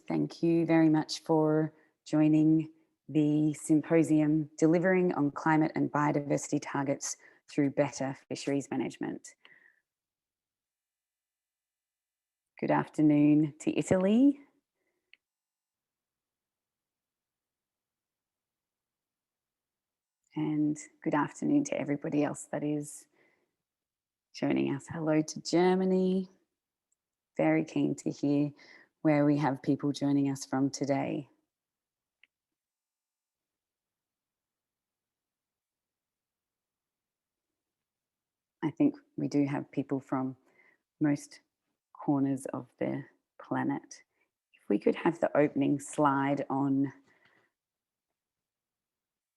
thank you very much for joining the Symposium Delivering on Climate and Biodiversity Targets through Better Fisheries Management. Good afternoon to Italy. And good afternoon to everybody else that is joining us. Hello to Germany. Very keen to hear where we have people joining us from today. I think we do have people from most corners of the planet. If we could have the opening slide on,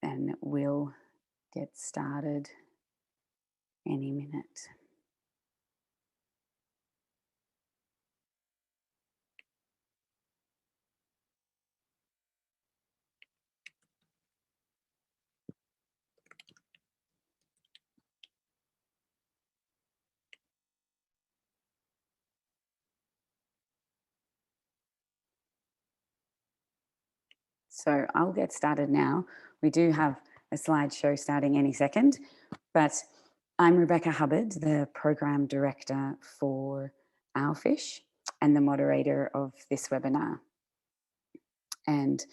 then we'll get started any minute. So I'll get started now. We do have a slideshow starting any second, but I'm Rebecca Hubbard, the Program Director for Our Fish and the moderator of this webinar, and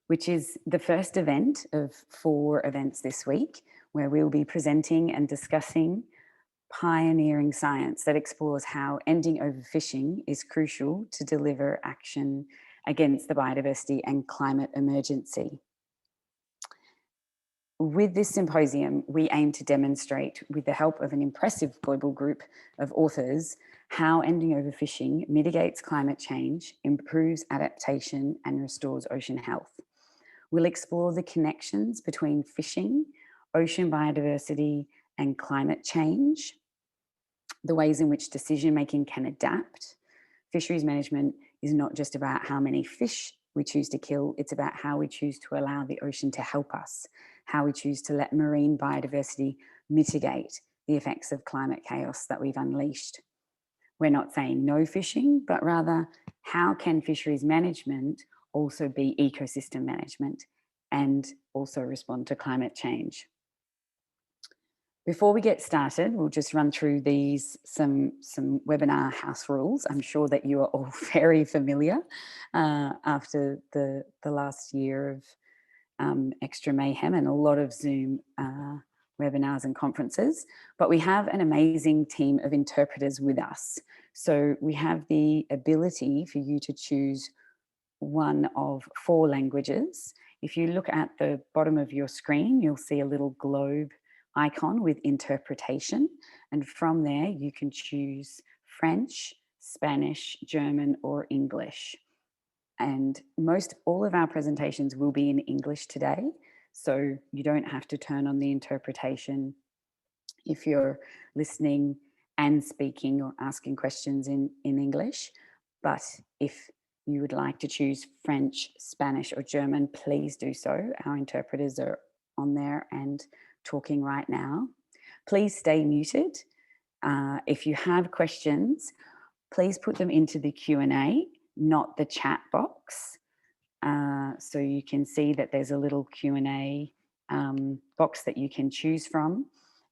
which is the first event of 4 events this week, where we'll be presenting and discussing pioneering science that explores how ending overfishing is crucial to deliver action against the biodiversity and climate emergency. With this symposium, we aim to demonstrate, with the help of an impressive global group of authors, how ending overfishing mitigates climate change, improves adaptation, and restores ocean health. We'll explore the connections between fishing, ocean biodiversity, and climate change, the ways in which decision-making can adapt. Fisheries management is not just about how many fish we choose to kill, it's about how we choose to allow the ocean to help us, how we choose to let marine biodiversity mitigate the effects of climate chaos that we've unleashed. We're not saying no fishing, but rather how can fisheries management also be ecosystem management and also respond to climate change. Before we get started, we'll just run through some webinar house rules. I'm sure that you are all very familiar after the last year of extra mayhem and a lot of Zoom webinars and conferences, but we have an amazing team of interpreters with us. So we have the ability for you to choose one of 4 languages. If you look at the bottom of your screen, you'll see a little globe icon with interpretation, and from there you can choose French, Spanish, German, or English. And all of our presentations will be in English today, so you don't have to turn on the interpretation if you're listening and speaking or asking questions in English. But if you would like to choose French, Spanish, or German, please do so. Our interpreters are on there and talking right now. Please stay muted. If you have questions, please put them into the Q&A, not the chat box. So you can see that there's a little Q&A box that you can choose from.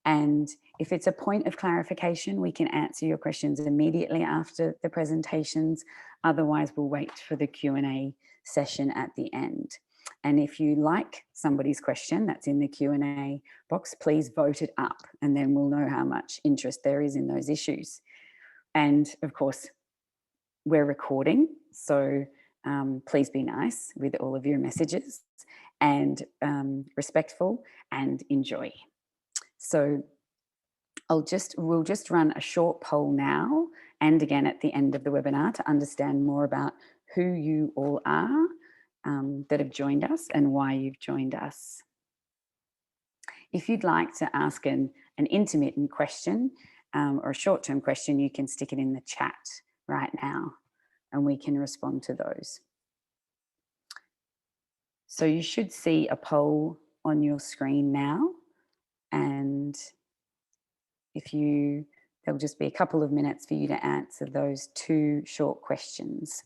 And if it's a point of clarification, we can answer your questions immediately after the presentations. Otherwise, we'll wait for the Q&A session at the end. And if you like somebody's question that's in the Q&A box, please vote it up, and then we'll know how much interest there is in those issues. And of course, we're recording, so please be nice with all of your messages and respectful, and enjoy. So we'll just run a short poll now and again at the end of the webinar to understand more about who you all are that have joined us and why you've joined us. If you'd like to ask an intermittent question or a short-term question, you can stick it in the chat right now and we can respond to those. So you should see a poll on your screen now, and there'll just be a couple of minutes for you to answer those 2 short questions.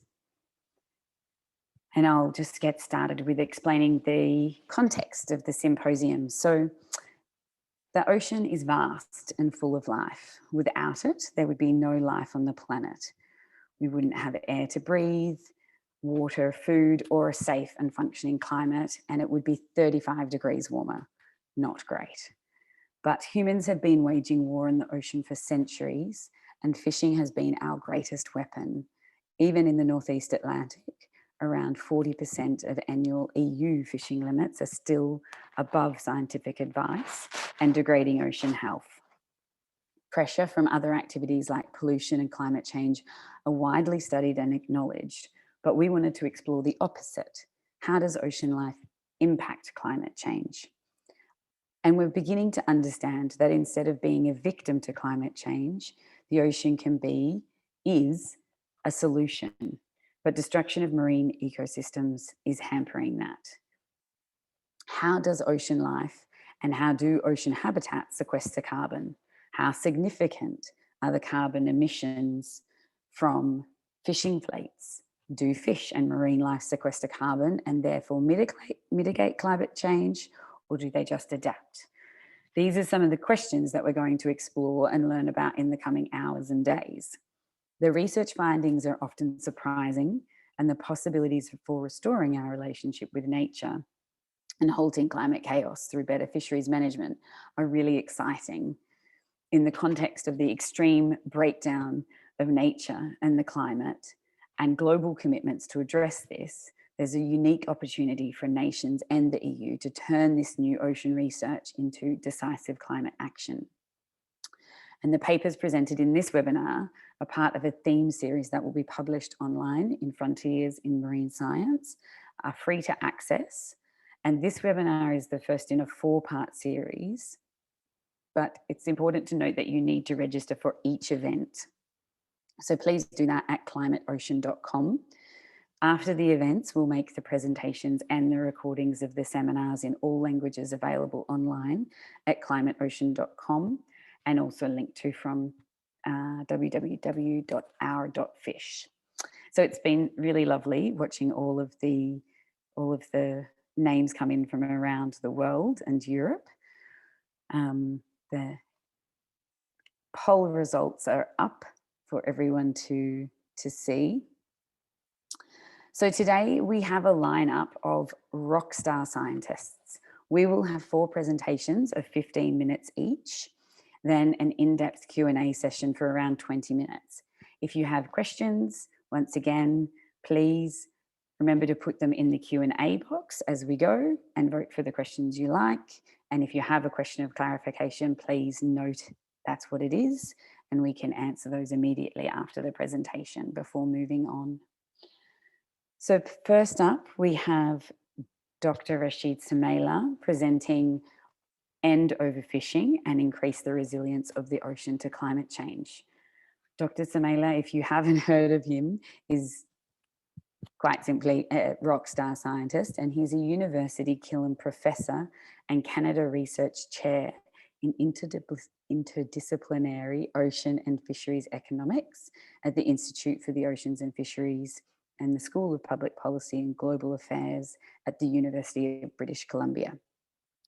And I'll just get started with explaining the context of the symposium. So the ocean is vast and full of life. Without it, there would be no life on the planet. We wouldn't have air to breathe, water, food, or a safe and functioning climate, and it would be 35 degrees warmer. Not great. But humans have been waging war in the ocean for centuries, and fishing has been our greatest weapon. Even in the Northeast Atlantic, around 40% of annual EU fishing limits are still above scientific advice and degrading ocean health. Pressure from other activities like pollution and climate change are widely studied and acknowledged, but we wanted to explore the opposite. How does ocean life impact climate change? And we're beginning to understand that instead of being a victim to climate change, the ocean is a solution, but destruction of marine ecosystems is hampering that. How does ocean life and how do ocean habitats sequester carbon? How significant are the carbon emissions from fishing fleets? Do fish and marine life sequester carbon and therefore mitigate climate change, or do they just adapt? These are some of the questions that we're going to explore and learn about in the coming hours and days. The research findings are often surprising, and the possibilities for restoring our relationship with nature and halting climate chaos through better fisheries management are really exciting. In the context of the extreme breakdown of nature and the climate and global commitments to address this, there's a unique opportunity for nations and the EU to turn this new ocean research into decisive climate action. And the papers presented in this webinar are part of a theme series that will be published online in Frontiers in Marine Science, are free to access. And this webinar is the first in a 4-part series, but it's important to note that you need to register for each event. So please do that at climateocean.com. After the events, we'll make the presentations and the recordings of the seminars in all languages available online at climateocean.com, and also linked to from www.our.fish. So it's been really lovely watching all of the names come in from around the world and Europe. The poll results are up for everyone to see. So today we have a lineup of rockstar scientists. We will have 4 presentations of 15 minutes each, then an in-depth Q&A session for around 20 minutes. If you have questions, once again, please remember to put them in the Q&A box as we go and vote for the questions you like. And if you have a question of clarification, please note that's what it is, and we can answer those immediately after the presentation before moving on. So first up, we have Dr. Rashid Sumaila presenting End Overfishing and Increase the Resilience of the Ocean to Climate Change. Dr. Sumaila, if you haven't heard of him, is quite simply a rock star scientist, and he's a University Killam Professor and Canada Research Chair in interdisciplinary ocean and fisheries economics at the Institute for the Oceans and Fisheries and the School of Public Policy and Global Affairs at the University of British Columbia.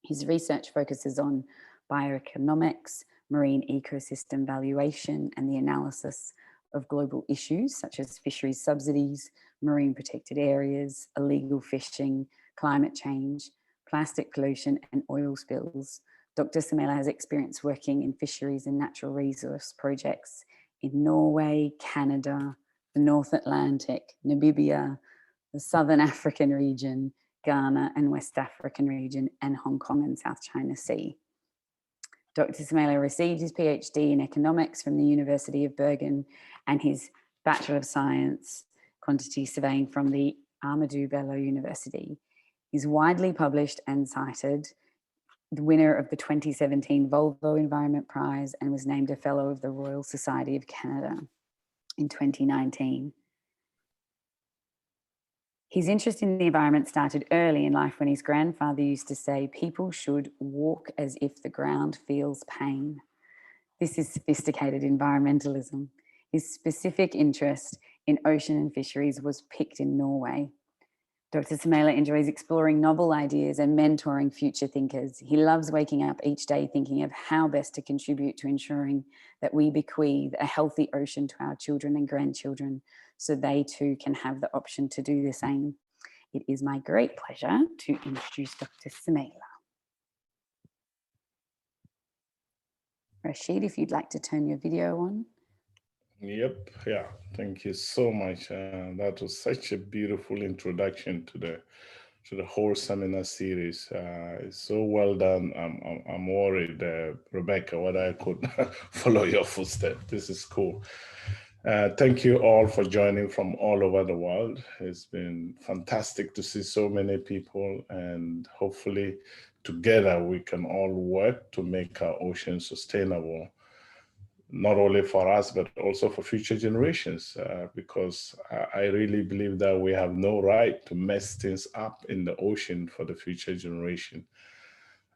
His research focuses on bioeconomics, marine ecosystem valuation, and the analysis of global issues such as fisheries subsidies, marine protected areas, illegal fishing, climate change, plastic pollution, and oil spills. Dr. Sumaila has experience working in fisheries and natural resource projects in Norway, Canada, the North Atlantic, Namibia, the Southern African region, Ghana and West African region, and Hong Kong and South China Sea. Dr. Sumaila received his PhD in economics from the University of Bergen and his Bachelor of Science Quantity Surveying from the Ahmadu Bello University. He's widely published and cited, the winner of the 2017 Volvo Environment Prize, and was named a Fellow of the Royal Society of Canada in 2019. His interest in the environment started early in life when his grandfather used to say, "People should walk as if the ground feels pain." This is sophisticated environmentalism. His specific interest in ocean and fisheries was picked in Norway. Dr. Sumaila enjoys exploring novel ideas and mentoring future thinkers. He loves waking up each day thinking of how best to contribute to ensuring that we bequeath a healthy ocean to our children and grandchildren so they too can have the option to do the same. It is my great pleasure to introduce Dr. Sumaila. Rashid, if you'd like to turn your video on. Yep, yeah, thank you so much. That was such a beautiful introduction to the whole seminar series. It's so well done. I'm worried, Rebecca, whether I could follow your footsteps. This is cool. Thank you all for joining from all over the world. It's been fantastic to see so many people, and hopefully together we can all work to make our ocean sustainable, not only for us, but also for future generations, because I really believe that we have no right to mess things up in the ocean for the future generation.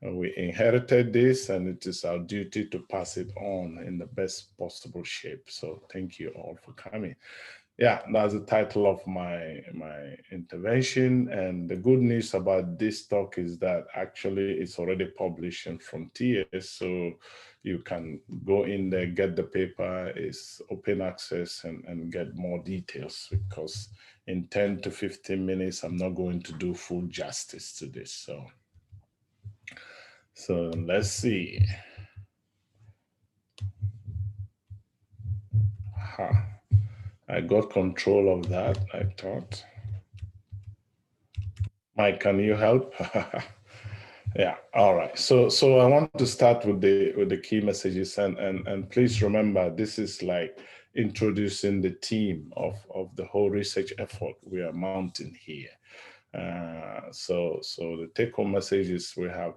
We inherited this, and it is our duty to pass it on in the best possible shape. So thank you all for coming. Yeah, that's the title of my intervention. And the good news about this talk is that actually it's already published in Frontiers, so you can go in there, get the paper. It's open access, and get more details, because in 10 to 15 minutes, I'm not going to do full justice to this. So let's see. I got control of that, I thought. Mike, can you help? Yeah, all right. So I want to start with the key messages, and please remember, this is like introducing the team of the whole research effort we are mounting here. So the take-home messages we have: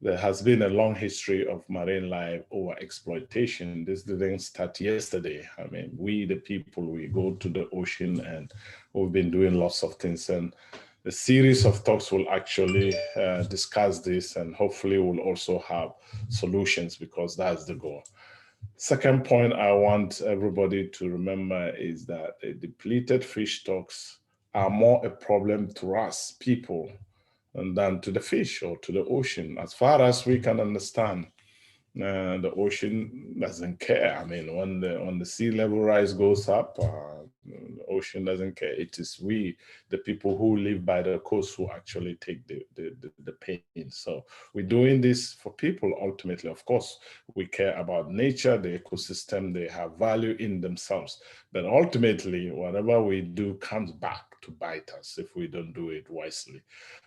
there has been a long history of marine life over exploitation. This didn't start yesterday. I mean, we the people, we go to the ocean and we've been doing lots of things, and the series of talks will actually discuss this, and hopefully we'll also have solutions, because that's the goal. Second point I want everybody to remember is that the depleted fish stocks are more a problem to us people than to the fish or to the ocean. As far as we can understand, the ocean doesn't care. I mean, when the sea level rise goes up, the ocean doesn't care. It is we, the people who live by the coast, who actually take the pain. So we're doing this for people ultimately. Of course, we care about nature, the ecosystem, they have value in themselves. But ultimately, whatever we do comes back to bite us if we don't do it wisely.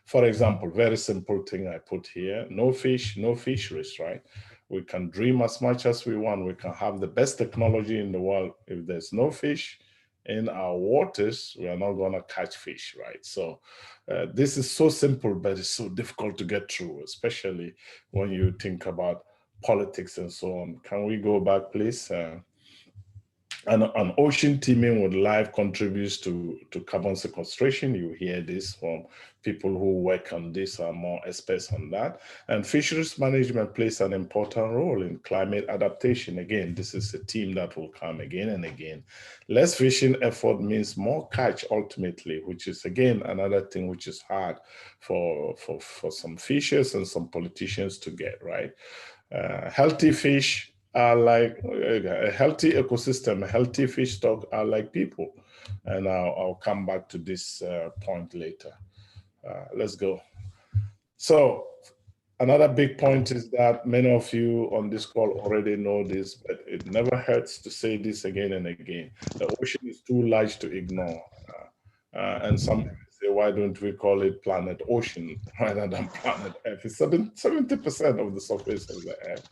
For example, very simple thing I put here: no fish, no fisheries, right? We can dream as much as we want. We can have the best technology in the world. If there's no fish in our waters, we are not going to catch fish, right? So this is so simple, but it's so difficult to get through, especially when you think about politics and so on. Can we go back, please? An ocean teeming with life contributes to carbon sequestration. You hear this from people who work on this, are more experts on that. And fisheries management plays an important role in climate adaptation. Again, this is a theme that will come again and again. Less fishing effort means more catch ultimately, which is again another thing which is hard for some fishers and some politicians to get, right? Healthy fish are like a healthy ecosystem, a healthy fish stock are like people. And I'll come back to this point later. Let's go. So another big point is that many of you on this call already know this, but it never hurts to say this again and again. The ocean is too large to ignore. And some say, why don't we call it planet ocean rather than planet Earth? It's 70% of the surface of the Earth.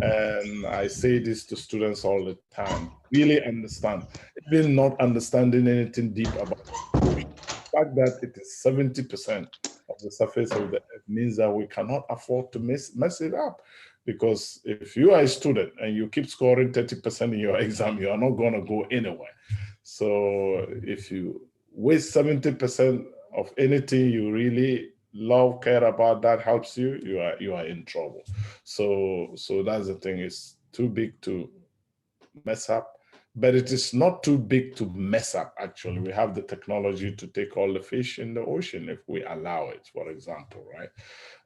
And I say this to students all the time: really understand, even not understanding anything deep about the ocean. The fact that it is 70% of the surface of the earth means that we cannot afford to mess it up. Because if you are a student and you keep scoring 30% in your exam, you are not going to go anywhere. So if you waste 70% of anything you really love, care about, that helps you, you are in trouble. So that's the thing. It's too big to mess up. but it is not too big to mess up. Actually, we have the technology to take all the fish in the ocean if we allow it, for example, right?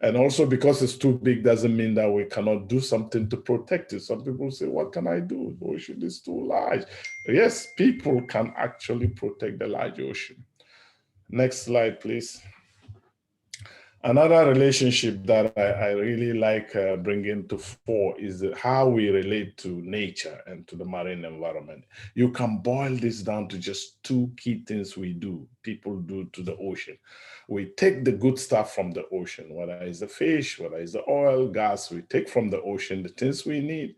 And also because it's too big doesn't mean that we cannot do something to protect it. Some people say, what can I do? The ocean is too large. Yes, people can actually protect the large ocean. Next slide, please. Another relationship that I really like bringing to fore is how we relate to nature and to the marine environment. You can boil this down to just two key things people do to the ocean. We take the good stuff from the ocean, whether it's the fish, whether it's the oil, gas, we take from the ocean the things we need.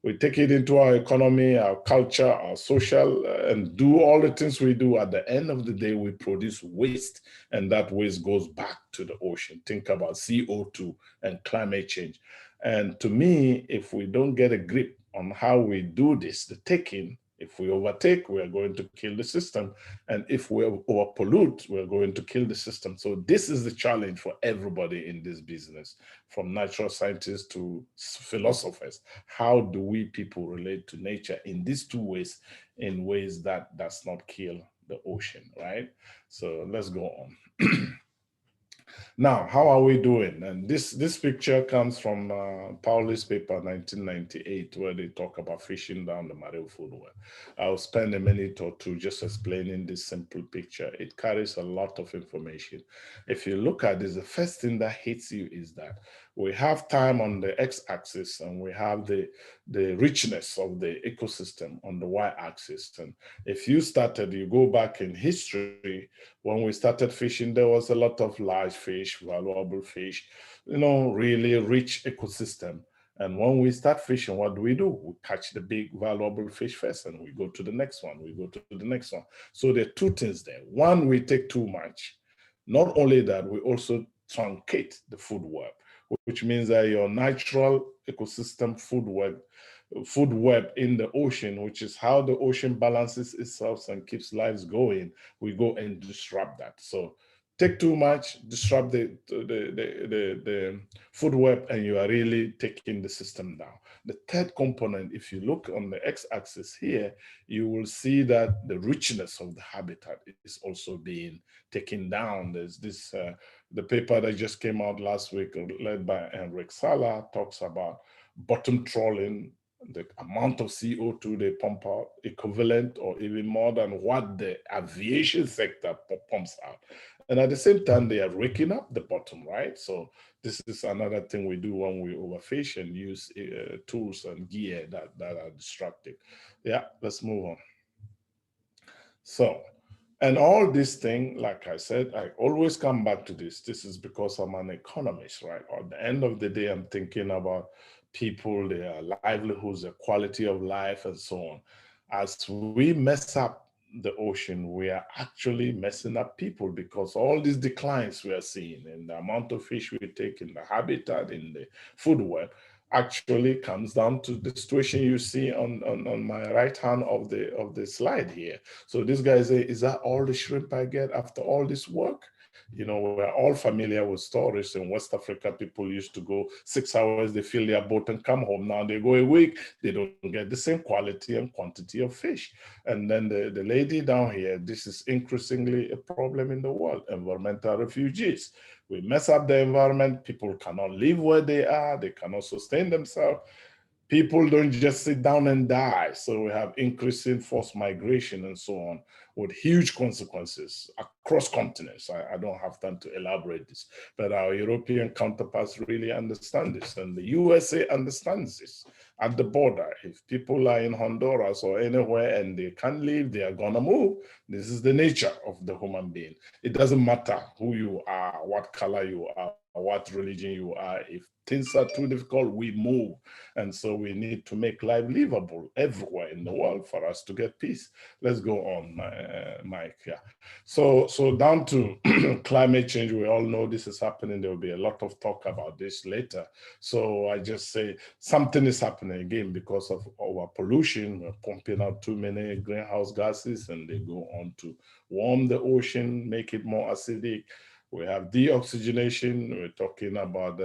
We take it into our economy, our culture, our social, and do all the things we do. At the end of the day, we produce waste, and that waste goes back to the ocean. Think about CO2 and climate change. And to me, if we don't get a grip on how we do this, the taking, if we overtake, we are going to kill the system. And if we overpollute, we're going to kill the system. So this is the challenge for everybody in this business, from natural scientists to philosophers. How do we people relate to nature in these two ways, in ways that does not kill the ocean, right? So let's go on. Now, how are we doing? And this picture comes from Pauli's paper, 1998, where they talk about fishing down the marine food web. I'll spend a minute or two just explaining this simple picture. It carries a lot of information. If you look at this, the first thing that hits you is that we have time on the x-axis and we have the richness of the ecosystem on the y-axis. And if you go back in history, when we started fishing, there was a lot of large fish, valuable fish, really rich ecosystem. And when we start fishing, what do? We catch the big valuable fish first and we go to the next one, we go to the next one. So there are two things there. One, we take too much. Not only that, we also truncate the food web, which means that your natural ecosystem food web in the ocean, which is how the ocean balances itself and keeps lives going, we go and disrupt that. So take too much, disrupt the food web, and you are really taking the system down. The third component, if you look on the x-axis here, you will see that the richness of the habitat is also being taken down. There's this, the paper that just came out last week, led by Henrik Sala, talks about bottom trawling, the amount of CO2 they pump out, equivalent or even more than what the aviation sector pumps out. And at the same time, they are raking up the bottom, right? So this is another thing we do when we overfish and use tools and gear that are destructive. Yeah, let's move on. So, and all this thing, like I said, I always come back to this. This is because I'm an economist, right? At the end of the day, I'm thinking about people, their livelihoods, their quality of life, and so on. As we mess up the ocean, we are actually messing up people, because all these declines we are seeing in the amount of fish we take, in the habitat, in the food web, actually comes down to the situation you see on my right hand of the slide here. So this guy say, is that all the shrimp I get after all this work? We're all familiar with stories in West Africa. People used to go 6 hours, they fill their boat and come home. Now they go a week, they don't get the same quality and quantity of fish. And then the lady down here, this is increasingly a problem in the world, environmental refugees. We mess up the environment, people cannot live where they are, they cannot sustain themselves. People don't just sit down and die. So we have increasing forced migration and so on, with huge consequences across continents. I don't have time to elaborate this, but our European counterparts really understand this, and the USA understands this. At the border, if people are in Honduras or anywhere and they can't leave, they are gonna move. This is the nature of the human being. It doesn't matter who you are, what color you are, what religion you are. If things are too difficult, we move. And so we need to make life livable everywhere in the world for us to get peace. Let's go on, Mike. Yeah. So down to climate change, we all know this is happening. There will be a lot of talk about this later. So I just say something is happening again because of our pollution. We're pumping out too many greenhouse gases, and they go on to warm the ocean, make it more acidic. We have deoxygenation. We're talking about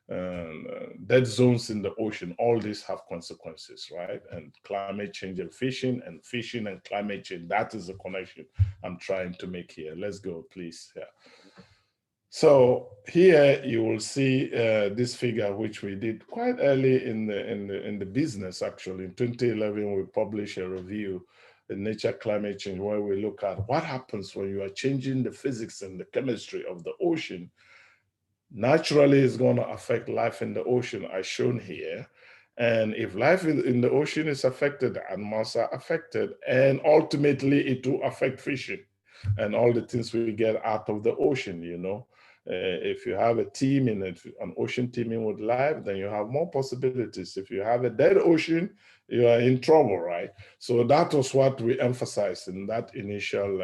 dead zones in the ocean. All these have consequences, right? And climate change and fishing and climate change. That is the connection I'm trying to make here. Let's go, please. Yeah. So here you will see this figure, which we did quite early in the business. Actually, in 2011, we published a review, in Nature Climate Change, where we look at what happens when you are changing the physics and the chemistry of the ocean. Naturally, it's going to affect life in the ocean, as shown here. And if life in the ocean is affected, animals are affected, and ultimately it will affect fishing and all the things we get out of the ocean, you know. If you have a team in it, an ocean teeming with life, then you have more possibilities. If you have a dead ocean, you are in trouble, right? So that was what we emphasized in that initial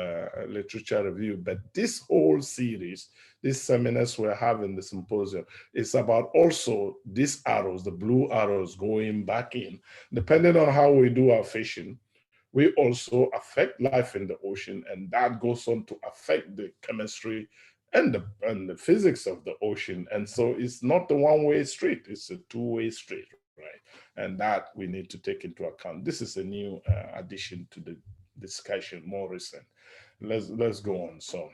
literature review. But this whole series, these seminars we're having, the symposium, is about also these arrows, the blue arrows going back in. Depending on how we do our fishing, we also affect life in the ocean, and that goes on to affect the chemistry and the physics of the ocean. And so it's not a one-way street, it's a two-way street, right? And that we need to take into account. This is a new addition to the discussion, more recent. Let's go on. So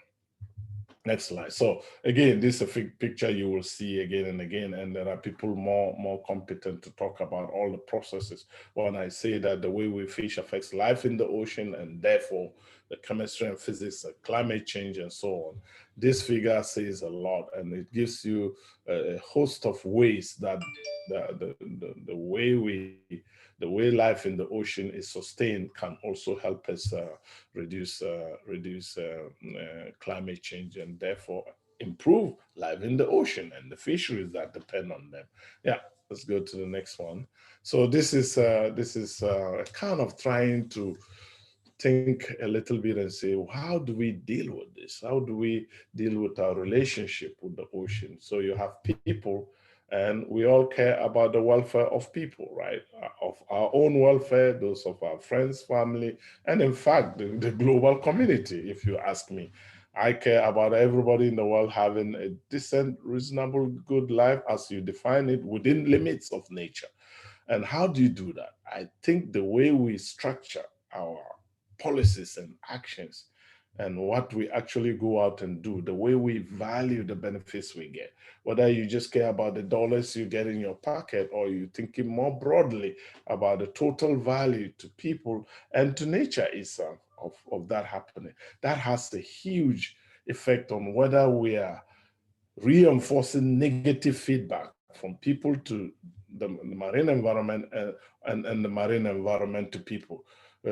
next slide. So again, this is a picture you will see again and again, and there are people more competent to talk about all the processes. When I say that the way we fish affects life in the ocean, and therefore the chemistry and physics, climate change, and so on. This figure says a lot, and it gives you a host of ways that the way life in the ocean is sustained can also help us reduce climate change, and therefore improve life in the ocean and the fisheries that depend on them. Yeah, let's go to the next one. So this is kind of trying to think a little bit and say, how do we deal with this? How do we deal with our relationship with the ocean? So you have people, and we all care about the welfare of people, right? Of our own welfare, those of our friends, family, and in fact, the global community, if you ask me. I care about everybody in the world having a decent, reasonable, good life as you define it within limits of nature. And how do you do that? I think the way we structure our policies and actions and what we actually go out and do, the way we value the benefits we get, whether you just care about the dollars you get in your pocket or you're thinking more broadly about the total value to people and to nature itself of that happening, that has a huge effect on whether we are reinforcing negative feedback from people to the marine environment and the marine environment to people.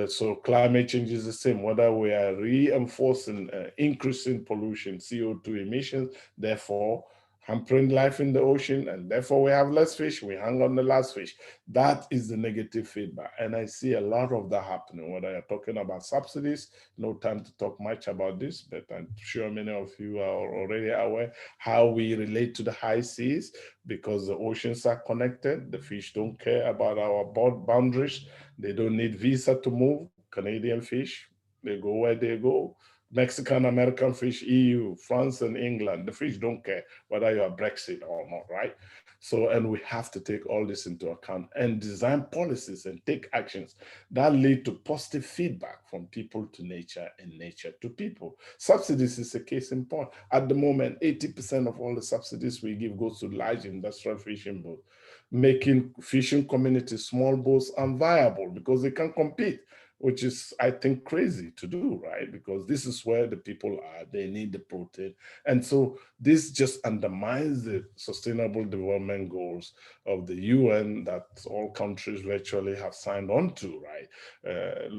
So climate change is the same, whether we are reinforcing increasing pollution, CO2 emissions, therefore hampering life in the ocean, and therefore we have less fish, we hang on the last fish. That is the negative feedback. And I see a lot of that happening, whether you're talking about subsidies, no time to talk much about this, but I'm sure many of you are already aware how we relate to the high seas, because the oceans are connected. The fish don't care about our boundaries. They don't need visa to move. Canadian fish, they go where they go. Mexican, American fish, EU, France, and England, the fish don't care whether you are Brexit or not, right? So, and we have to take all this into account and design policies and take actions that lead to positive feedback from people to nature and nature to people. Subsidies is a case in point. At the moment, 80% of all the subsidies we give goes to large industrial fishing boats, making fishing communities, small boats, unviable because they can't compete, which is, I think, crazy to do, right? Because this is where the people are, they need the protein. And so this just undermines the sustainable development goals of the UN that all countries virtually have signed on to, right?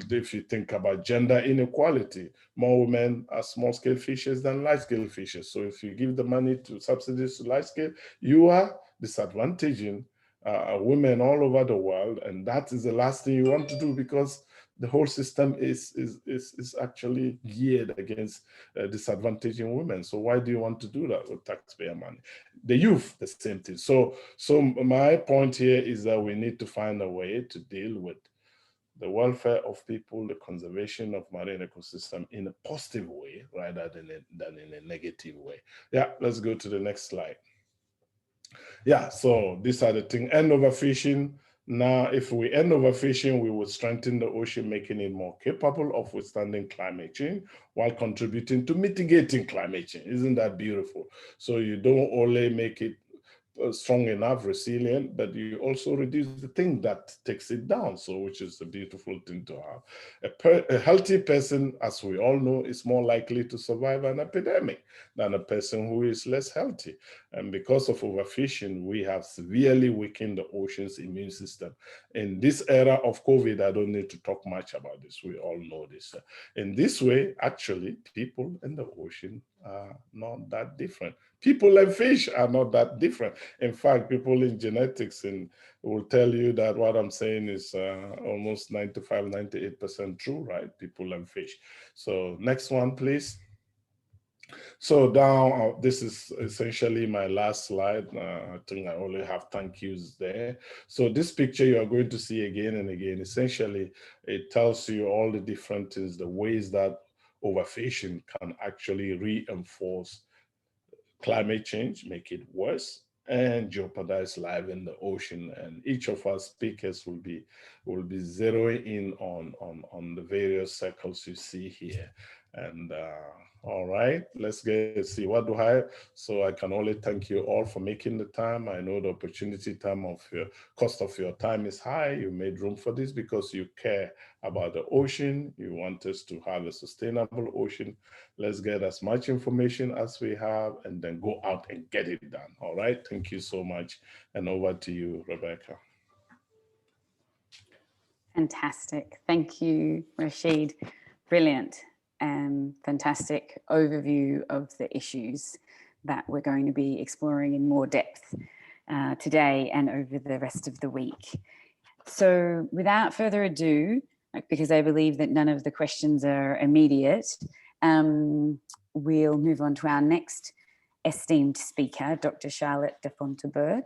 If you think about gender inequality, more women are small-scale fishers than large-scale fishers. So if you give the money to subsidies to large-scale, you are disadvantaging women all over the world, and that is the last thing you want to do, because the whole system is actually geared against disadvantaging women. So why do you want to do that with taxpayer money? The youth, the same thing. So my point here is that we need to find a way to deal with the welfare of people, the conservation of marine ecosystem in a positive way rather than in a negative way. Yeah, let's go to the next slide. Yeah, so these are the things. End overfishing. Now, if we end overfishing, we would strengthen the ocean, making it more capable of withstanding climate change while contributing to mitigating climate change. Isn't that beautiful? So you don't only make it strong enough, resilient, but you also reduce the thing that takes it down. So, which is a beautiful thing to have. A healthy person, as we all know, is more likely to survive an epidemic than a person who is less healthy. And because of overfishing, we have severely weakened the ocean's immune system. In this era of COVID, I don't need to talk much about this. We all know this. In this way, actually, people in the ocean are not that different. People and fish are not that different. In fact, people in genetics will tell you that what I'm saying is almost 95, 98% true, right? People and fish. So next one, please. So now this is essentially my last slide. I think I only have thank yous there. So this picture you are going to see again and again, essentially it tells you all the different things, the ways that overfishing can actually reinforce climate change, make it worse, and jeopardize life in the ocean. And each of our speakers will be zeroing in on the various circles you see here. And all right, let's see what do I. So I can only thank you all for making the time. I know the opportunity time of your cost of your time is high. You made room for this because you care about the ocean. You want us to have a sustainable ocean. Let's get as much information as we have and then go out and get it done. All right. Thank you so much. And over to you, Rebecca. Fantastic. Thank you, Rashid. Brilliant and fantastic overview of the issues that we're going to be exploring in more depth today and over the rest of the week. So without further ado, because I believe that none of the questions are immediate, we'll move on to our next esteemed speaker, Dr. Charlotte de Fontaubert,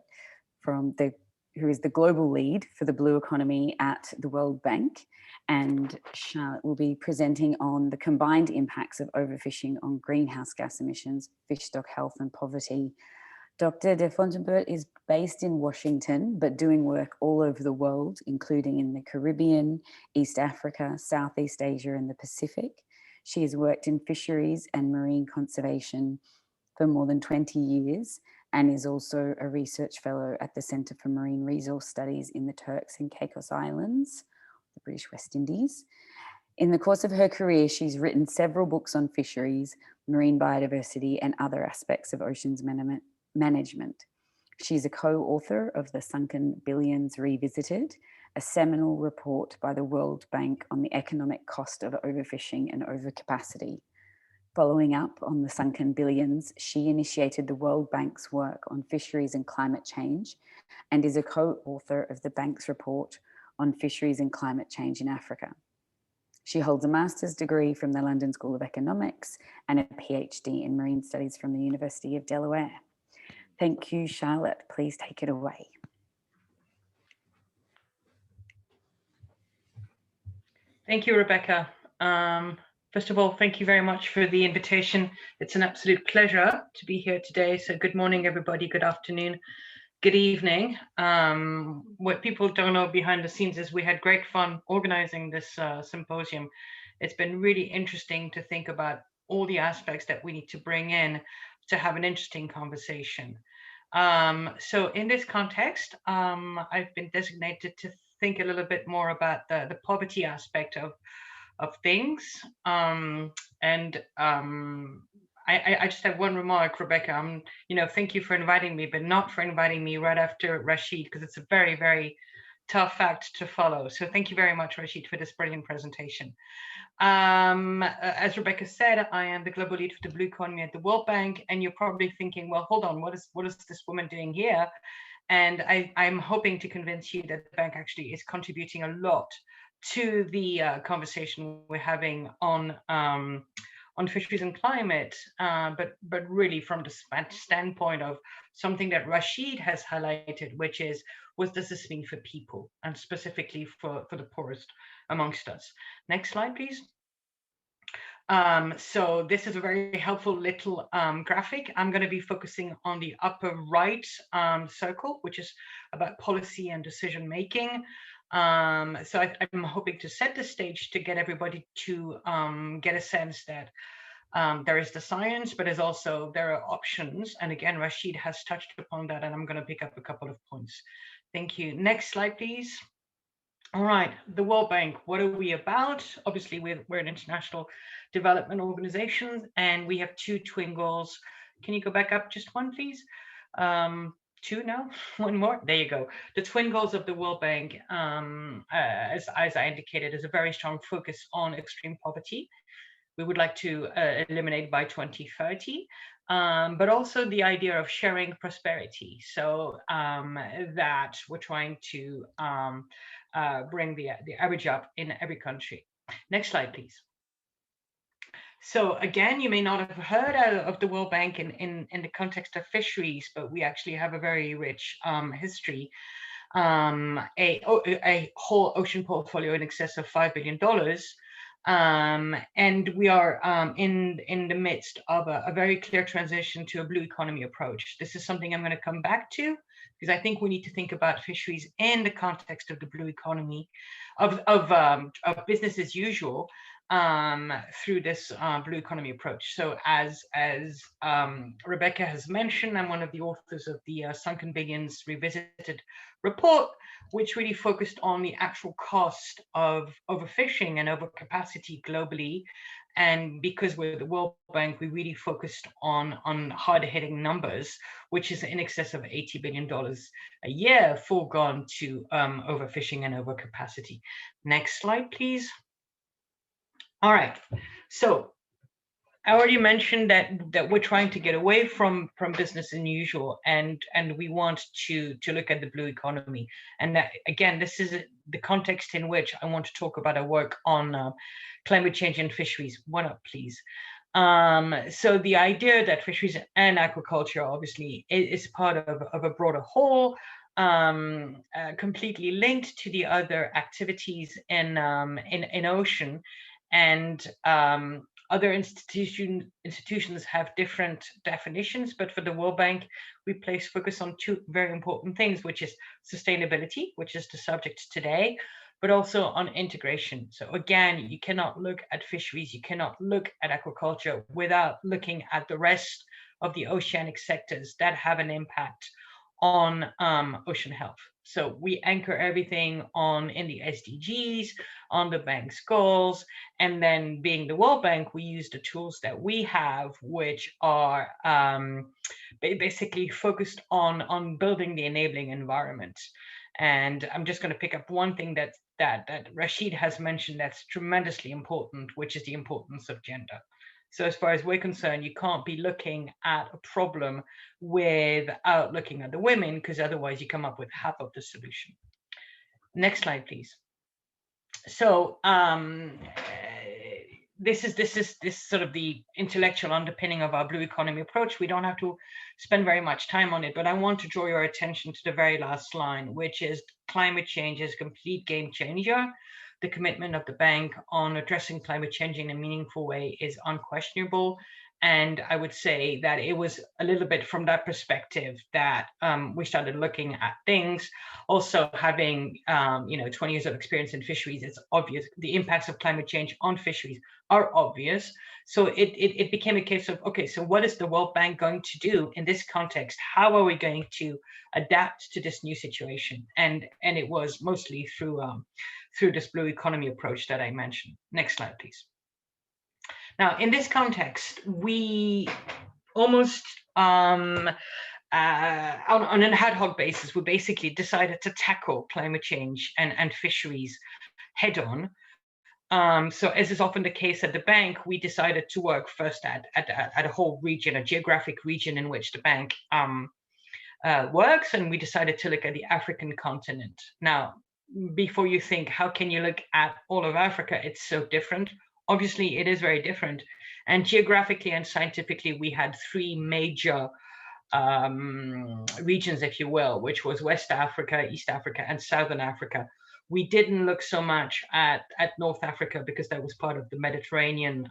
who is the global lead for the blue economy at the World Bank. And Charlotte will be presenting on the combined impacts of overfishing on greenhouse gas emissions, fish stock health and poverty. Dr. de Fontaubert is based in Washington, but doing work all over the world, including in the Caribbean, East Africa, Southeast Asia, and the Pacific. She has worked in fisheries and marine conservation for more than 20 years and is also a research fellow at the Centre for Marine Resource Studies in the Turks and Caicos Islands, the British West Indies. In the course of her career, she's written several books on fisheries, marine biodiversity, and other aspects of oceans management. She's a co-author of The Sunken Billions Revisited, a seminal report by the World Bank on the economic cost of overfishing and overcapacity. Following up on The Sunken Billions, she initiated the World Bank's work on fisheries and climate change and is a co-author of the bank's report on fisheries and climate change in Africa. She holds a master's degree from the London School of Economics and a PhD in marine studies from the University of Delaware. Thank you, Charlotte. Please take it away. Thank you, Rebecca. First of all, thank you very much for the invitation. It's an absolute pleasure to be here today. So good morning, everybody. Good afternoon. Good evening. What people don't know behind the scenes is we had great fun organizing this symposium. It's been really interesting to think about all the aspects that we need to bring in to have an interesting conversation. So in this context, I've been designated to think a little bit more about the poverty aspect of things. I just have one remark, Rebecca. Thank you for inviting me, but not for inviting me right after Rashid, because it's a very, very tough act to follow. So thank you very much, Rashid, for this brilliant presentation. As Rebecca said, I am the global lead for the blue economy at the World Bank, and you're probably thinking, well, hold on, what is this woman doing here? And I'm hoping to convince you that the bank actually is contributing a lot to the conversation we're having on fisheries and climate, but really from the standpoint of something that Rashid has highlighted, which is, what does this mean for people, and specifically for the poorest amongst us? Next slide, please. So this is a very helpful little graphic. I'm going to be focusing on the upper right circle, which is about policy and decision making. So I'm hoping to set the stage to get everybody to get a sense that there is the science, but there are options. And again, Rashid has touched upon that, and I'm going to pick up a couple of points. Thank you. Next slide, please. All right, the World Bank, what are we about? Obviously, we're an international development organization, and we have two twin goals. Can you go back up just one, please? Two now, one more, there you go. The twin goals of the World Bank, as I indicated, is a very strong focus on extreme poverty. We would like to eliminate by 2030, but also the idea of sharing prosperity. So that we're trying to bring the average up in every country. Next slide, please. So again, you may not have heard of the World Bank in the context of fisheries, but we actually have a very rich history. A whole ocean portfolio in excess of $5 billion. And we are in the midst of a very clear transition to a blue economy approach. This is something I'm going to come back to, because I think we need to think about fisheries in the context of the blue economy, of business as usual, through this blue economy approach. So as Rebecca has mentioned, I'm one of the authors of the Sunken Billions Revisited report, which really focused on the actual cost of overfishing and overcapacity globally. And because we're the World Bank, we really focused on hard-hitting numbers, which is in excess of $80 billion a year foregone to overfishing and overcapacity. Next slide, please. All right, so I already mentioned that we're trying to get away from business as usual, and we want to look at the blue economy. And that, again, this is the context in which I want to talk about our work on climate change and fisheries. One up, please. So the idea that fisheries and aquaculture obviously is part of a broader whole, completely linked to the other activities in ocean. And other institutions have different definitions, but for the World Bank, we place focus on two very important things, which is sustainability, which is the subject today, but also on integration. So again, you cannot look at fisheries, you cannot look at aquaculture without looking at the rest of the oceanic sectors that have an impact on ocean health. So we anchor everything in the SDGs, on the bank's goals, and then being the World Bank, we use the tools that we have, which are basically focused on building the enabling environment. And I'm just going to pick up one thing that Rashid has mentioned that's tremendously important, which is the importance of gender. So as far as we're concerned, you can't be looking at a problem without looking at the women, because otherwise you come up with half of the solution. Next slide, please. So this is sort of the intellectual underpinning of our blue economy approach. We don't have to spend very much time on it, but I want to draw your attention to the very last line, which is climate change is a complete game changer. The commitment of the bank on addressing climate change in a meaningful way is unquestionable. And I would say that it was a little bit from that perspective that we started looking at things. Also having 20 years of experience in fisheries, it's obvious the impacts of climate change on fisheries are obvious. So it became a case of, okay, so what is the World Bank going to do in this context? How are we going to adapt to this new situation? And it was mostly through this blue economy approach that I mentioned. Next slide, please. Now, in this context, we almost on an ad hoc basis, we basically decided to tackle climate change and fisheries head on. So as is often the case at the bank, we decided to work first at a whole region, a geographic region in which the bank works, and we decided to look at the African continent. Now, before you think, how can you look at all of Africa? It's so different. Obviously, it is very different. And geographically and scientifically, we had three major regions, if you will, which was West Africa, East Africa, and Southern Africa, we didn't look so much at North Africa because that was part of the Mediterranean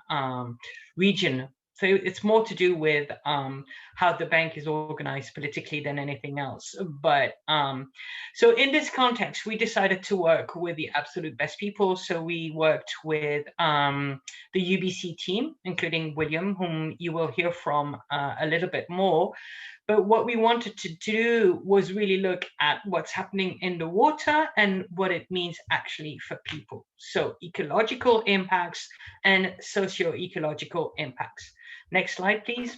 region. So it's more to do with how the bank is organized politically than anything else. But so in this context, we decided to work with the absolute best people. So we worked with the UBC team, including William, whom you will hear from a little bit more. But what we wanted to do was really look at what's happening in the water and what it means actually for people. So ecological impacts and socio-ecological impacts. Next slide, please,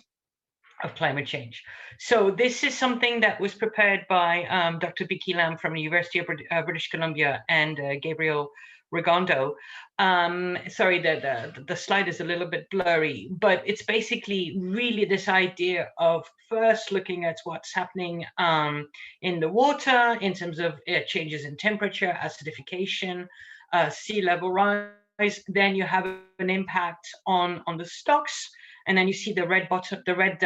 of climate change. So this is something that was prepared by Dr. Vicky Lam from the University of British Columbia and Gabriel Regondo. Sorry, the slide is a little bit blurry, but it's basically really this idea of first looking at what's happening in the water in terms of changes in temperature, acidification, sea level rise. Then you have an impact on the stocks. And then you see the red bottom, the red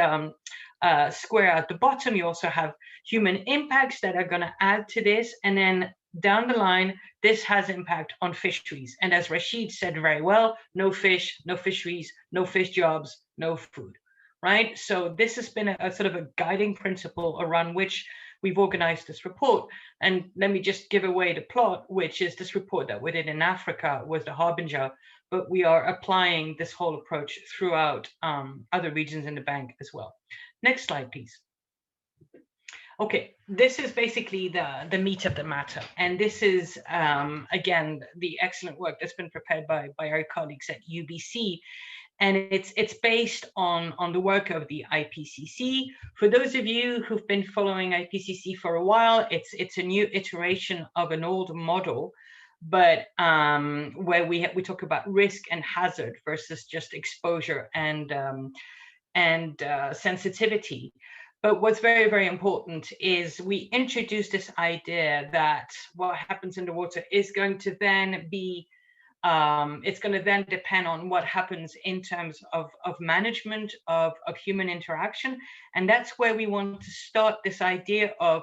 square at the bottom. You also have human impacts that are going to add to this. And then down the line, this has impact on fisheries. And as Rashid said very well, no fish, no fisheries, no fish jobs, no food, right? So this has been a sort of a guiding principle around which we've organized this report. And let me just give away the plot, which is this report that we did in Africa was the harbinger, but we are applying this whole approach throughout other regions in the bank as well. Next slide, please. Okay, this is basically the meat of the matter. And this is, again, the excellent work that's been prepared by our colleagues at UBC. And it's based on the work of the IPCC. For those of you who've been following IPCC for a while, it's a new iteration of an old model, but where we talk about risk and hazard versus just exposure and sensitivity. But what's very, very important is we introduce this idea that what happens in the water is going to then be it's going to then depend on what happens in terms of management of human interaction. And that's where we want to start this idea of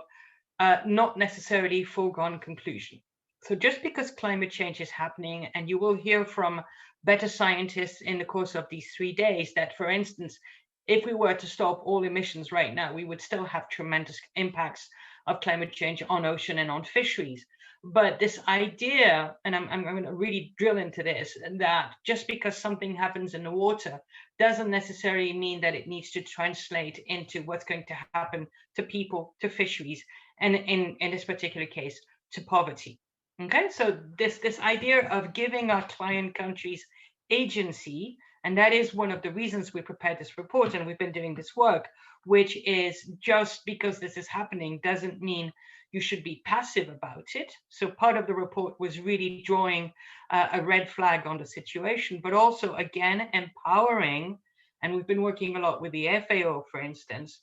not necessarily foregone conclusion. So just because climate change is happening, and you will hear from better scientists in the course of these 3 days that, for instance, if we were to stop all emissions right now, we would still have tremendous impacts of climate change on ocean and on fisheries. But this idea, and I'm going to really drill into this, that just because something happens in the water doesn't necessarily mean that it needs to translate into what's going to happen to people, to fisheries, and in this particular case, to poverty. Okay, so this idea of giving our client countries agency, and that is one of the reasons we prepared this report and we've been doing this work, which is just because this is happening doesn't mean you should be passive about it. So part of the report was really drawing a red flag on the situation, but also, again, empowering, and we've been working a lot with the FAO, for instance,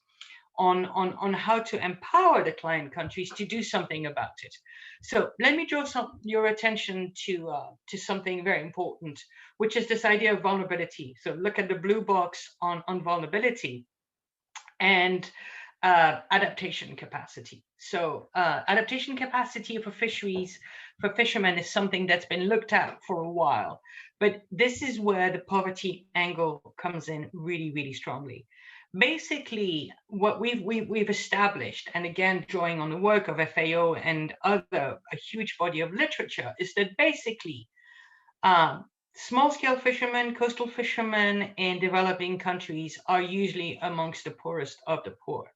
on how to empower the client countries to do something about it. So let me draw your attention to something very important, which is this idea of vulnerability. So look at the blue box on vulnerability and adaptation capacity. So adaptation capacity for fisheries, for fishermen, is something that's been looked at for a while. But this is where the poverty angle comes in really, really strongly. Basically, what we've established, and again, drawing on the work of FAO and a huge body of literature, is that basically small-scale fishermen, coastal fishermen in developing countries are usually amongst the poorest of the poor.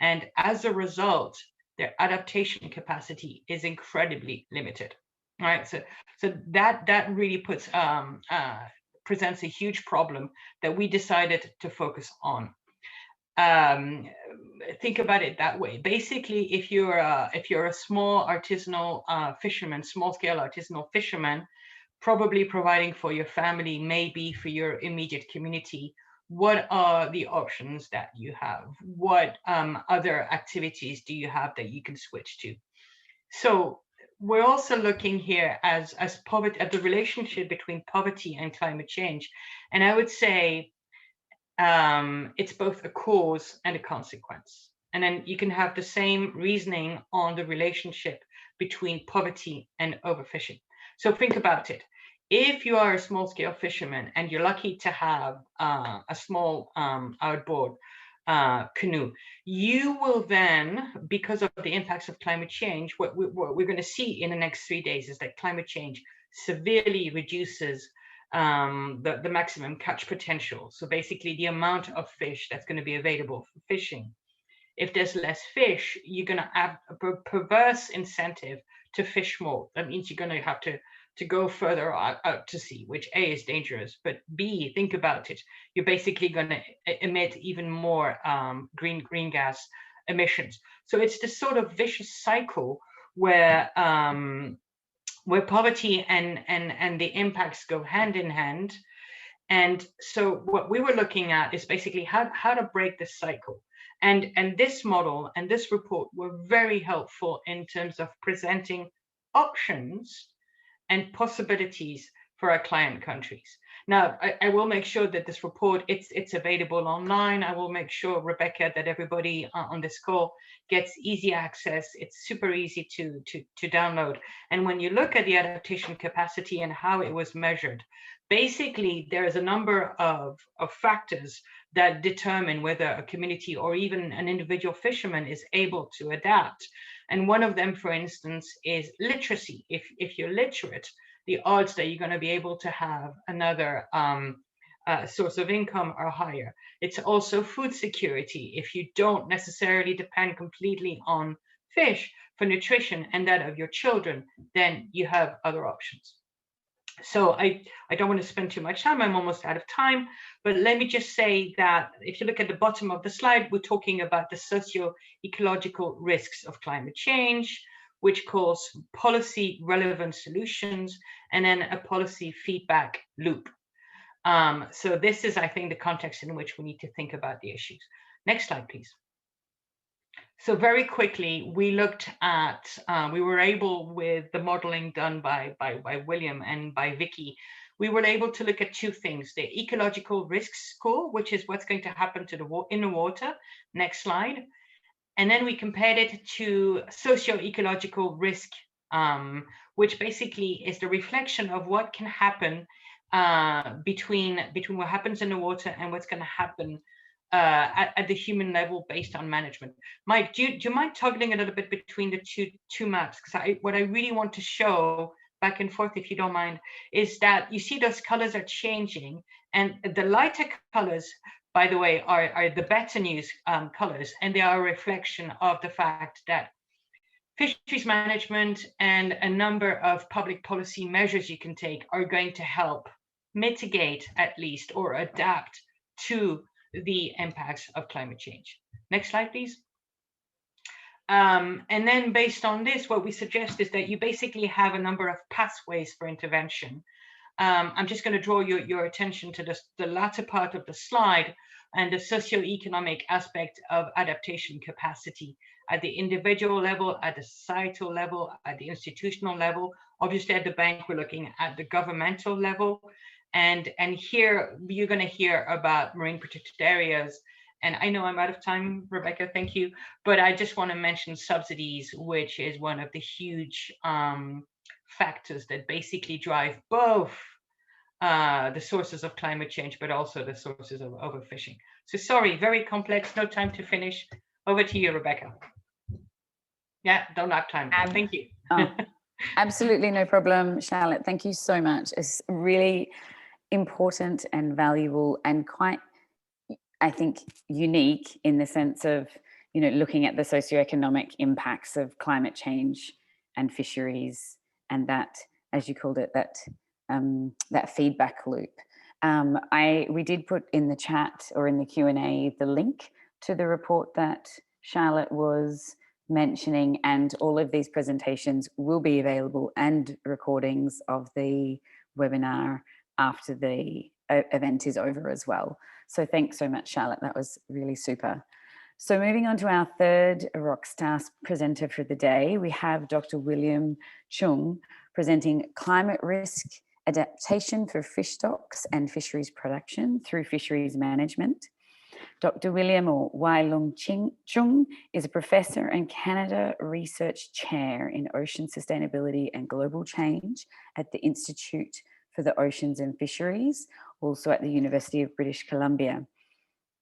And as a result, their adaptation capacity is incredibly limited. All right, so that really presents a huge problem that we decided to focus on. Think about it that way. Basically, if you're a small artisanal fisherman, small-scale artisanal fisherman, probably providing for your family, maybe for your immediate community, what are the options that you have? What other activities do you have that you can switch to? So we're also looking here as poverty, at the relationship between poverty and climate change. And I would say it's both a cause and a consequence. And then you can have the same reasoning on the relationship between poverty and overfishing. So think about it. If you are a small-scale fisherman and you're lucky to have a small outboard canoe, you will then, because of the impacts of climate change, what we're going to see in the next 3 days is that climate change severely reduces the maximum catch potential. So basically the amount of fish that's going to be available for fishing. If there's less fish, you're going to have a perverse incentive to fish more. That means you're going to have to go further out to sea, which A, is dangerous, but B, think about it, you're basically going to emit even more green gas emissions. So it's this sort of vicious cycle where poverty and the impacts go hand in hand. And so what we were looking at is basically how to break this cycle. And this model and this report were very helpful in terms of presenting options and possibilities for our client countries. Now, I will make sure that this report, it's available online. I will make sure, Rebecca, that everybody on this call gets easy access. It's super easy to download. And when you look at the adaptation capacity and how it was measured, basically, there is a number of factors that determine whether a community or even an individual fisherman is able to adapt. And one of them, for instance, is literacy. If you're literate, the odds that you're going to be able to have another source of income are higher. It's also food security. If you don't necessarily depend completely on fish for nutrition and that of your children, then you have other options. So I don't want to spend too much time. I'm almost out of time, but let me just say that if you look at the bottom of the slide, we're talking about the socio-ecological risks of climate change, which calls policy relevant solutions, and then a policy feedback loop. So this is, I think, the context in which we need to think about the issues. Next slide, please. So very quickly, we looked at, we were able, with the modeling done by William and by Vicky, we were able to look at two things: the ecological risk score, which is what's going to happen to in the water. Next slide. And then we compared it to socio-ecological risk, which basically is the reflection of what can happen between what happens in the water and what's going to happen at the human level based on management. Mike, do you mind toggling a little bit between the two maps? Because what I really want to show back and forth, if you don't mind, is that you see those colors are changing, and the lighter colors, by the way, are the better news colors, and they are a reflection of the fact that fisheries management and a number of public policy measures you can take are going to help mitigate, at least, or adapt to the impacts of climate change. Next slide, please. And then based on this, what we suggest is that you basically have a number of pathways for intervention. I'm just going to draw your attention to the latter part of the slide and the socioeconomic aspect of adaptation capacity at the individual level, at the societal level, at the institutional level. Obviously, at the bank, we're looking at the governmental level. And here you're going to hear about marine protected areas. And I know I'm out of time, Rebecca, thank you. But I just want to mention subsidies, which is one of the huge factors that basically drive both the sources of climate change, but also the sources of overfishing. So sorry, very complex, no time to finish. Over to you, Rebecca. Yeah, don't have time. Thank you. Absolutely no problem, Charlotte. Thank you so much. It's really important and valuable and quite, I think, unique in the sense of, you know, looking at the socioeconomic impacts of climate change and fisheries, and that, as you called it, that feedback loop. We did put in the chat or in the Q&A the link to the report that Charlotte was mentioning, and all of these presentations will be available, and recordings of the webinar after the event is over as well. So thanks so much, Charlotte. That was really super. So moving on to our third rockstar presenter for the day, we have Dr. William Chung presenting climate risk adaptation for fish stocks and fisheries production through fisheries management. Dr. William or Wai Lung Chung is a professor and Canada Research Chair in Ocean Sustainability and Global Change at the Institute for the Oceans and Fisheries, also at the University of British Columbia.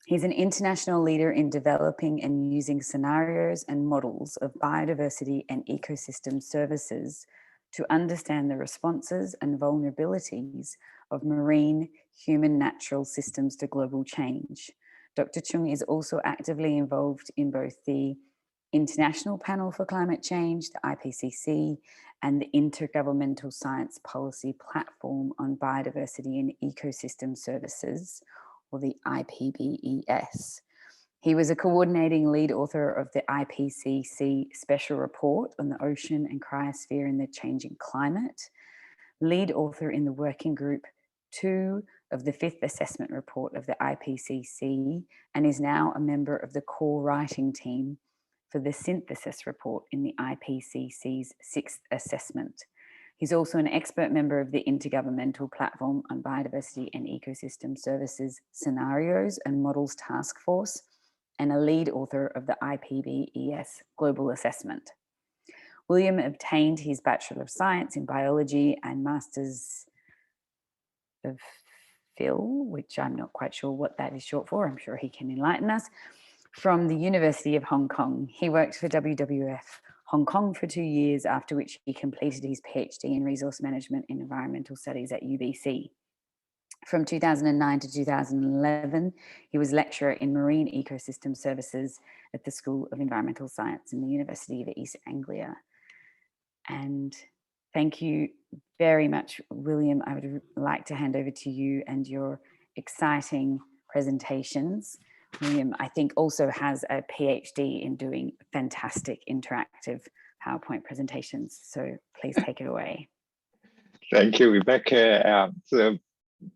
He's an international leader in developing and using scenarios and models of biodiversity and ecosystem services to understand the responses and vulnerabilities of marine human natural systems to global change. Dr. Cheung is also actively involved in both the International Panel for Climate Change, the IPCC, and the Intergovernmental Science Policy Platform on Biodiversity and Ecosystem Services, or the IPBES. He was a coordinating lead author of the IPCC Special Report on the Ocean and Cryosphere in the Changing Climate, lead author in the Working Group 2 of the 5th Assessment Report of the IPCC, and is now a member of the core writing team for the Synthesis Report in the IPCC's 6th Assessment. He's also an expert member of the Intergovernmental Platform on Biodiversity and Ecosystem Services Scenarios and Models Task Force, and a lead author of the IPBES Global Assessment. William obtained his Bachelor of Science in Biology and Masters of Phil, which I'm not quite sure what that is short for. I'm sure he can enlighten us, from the University of Hong Kong. He worked for WWF Hong Kong for 2 years, after which he completed his PhD in Resource Management and Environmental Studies at UBC. From 2009 to 2011, he was lecturer in Marine Ecosystem Services at the School of Environmental Science in the University of East Anglia. And thank you very much, William. I would like to hand over to you and your exciting presentations. William, I think, also has a PhD in doing fantastic interactive PowerPoint presentations. So please take it away. Thank you, Rebecca. So,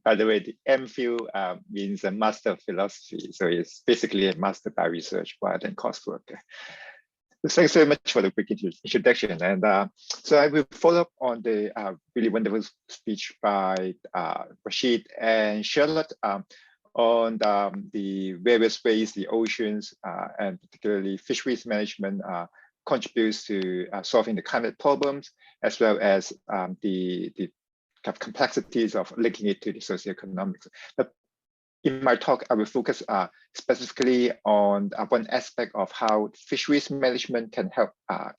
by the way, the MPhil means a Master of Philosophy. So it's basically a Master by Research rather than coursework. So thanks very much for the quick introduction. And so I will follow up on the really wonderful speech by Rashid and Charlotte on the various ways the oceans and particularly fisheries management contributes to solving the climate problems, as well as the complexities of linking it to the socioeconomics. But in my talk, I will focus specifically on one aspect of how fisheries management can help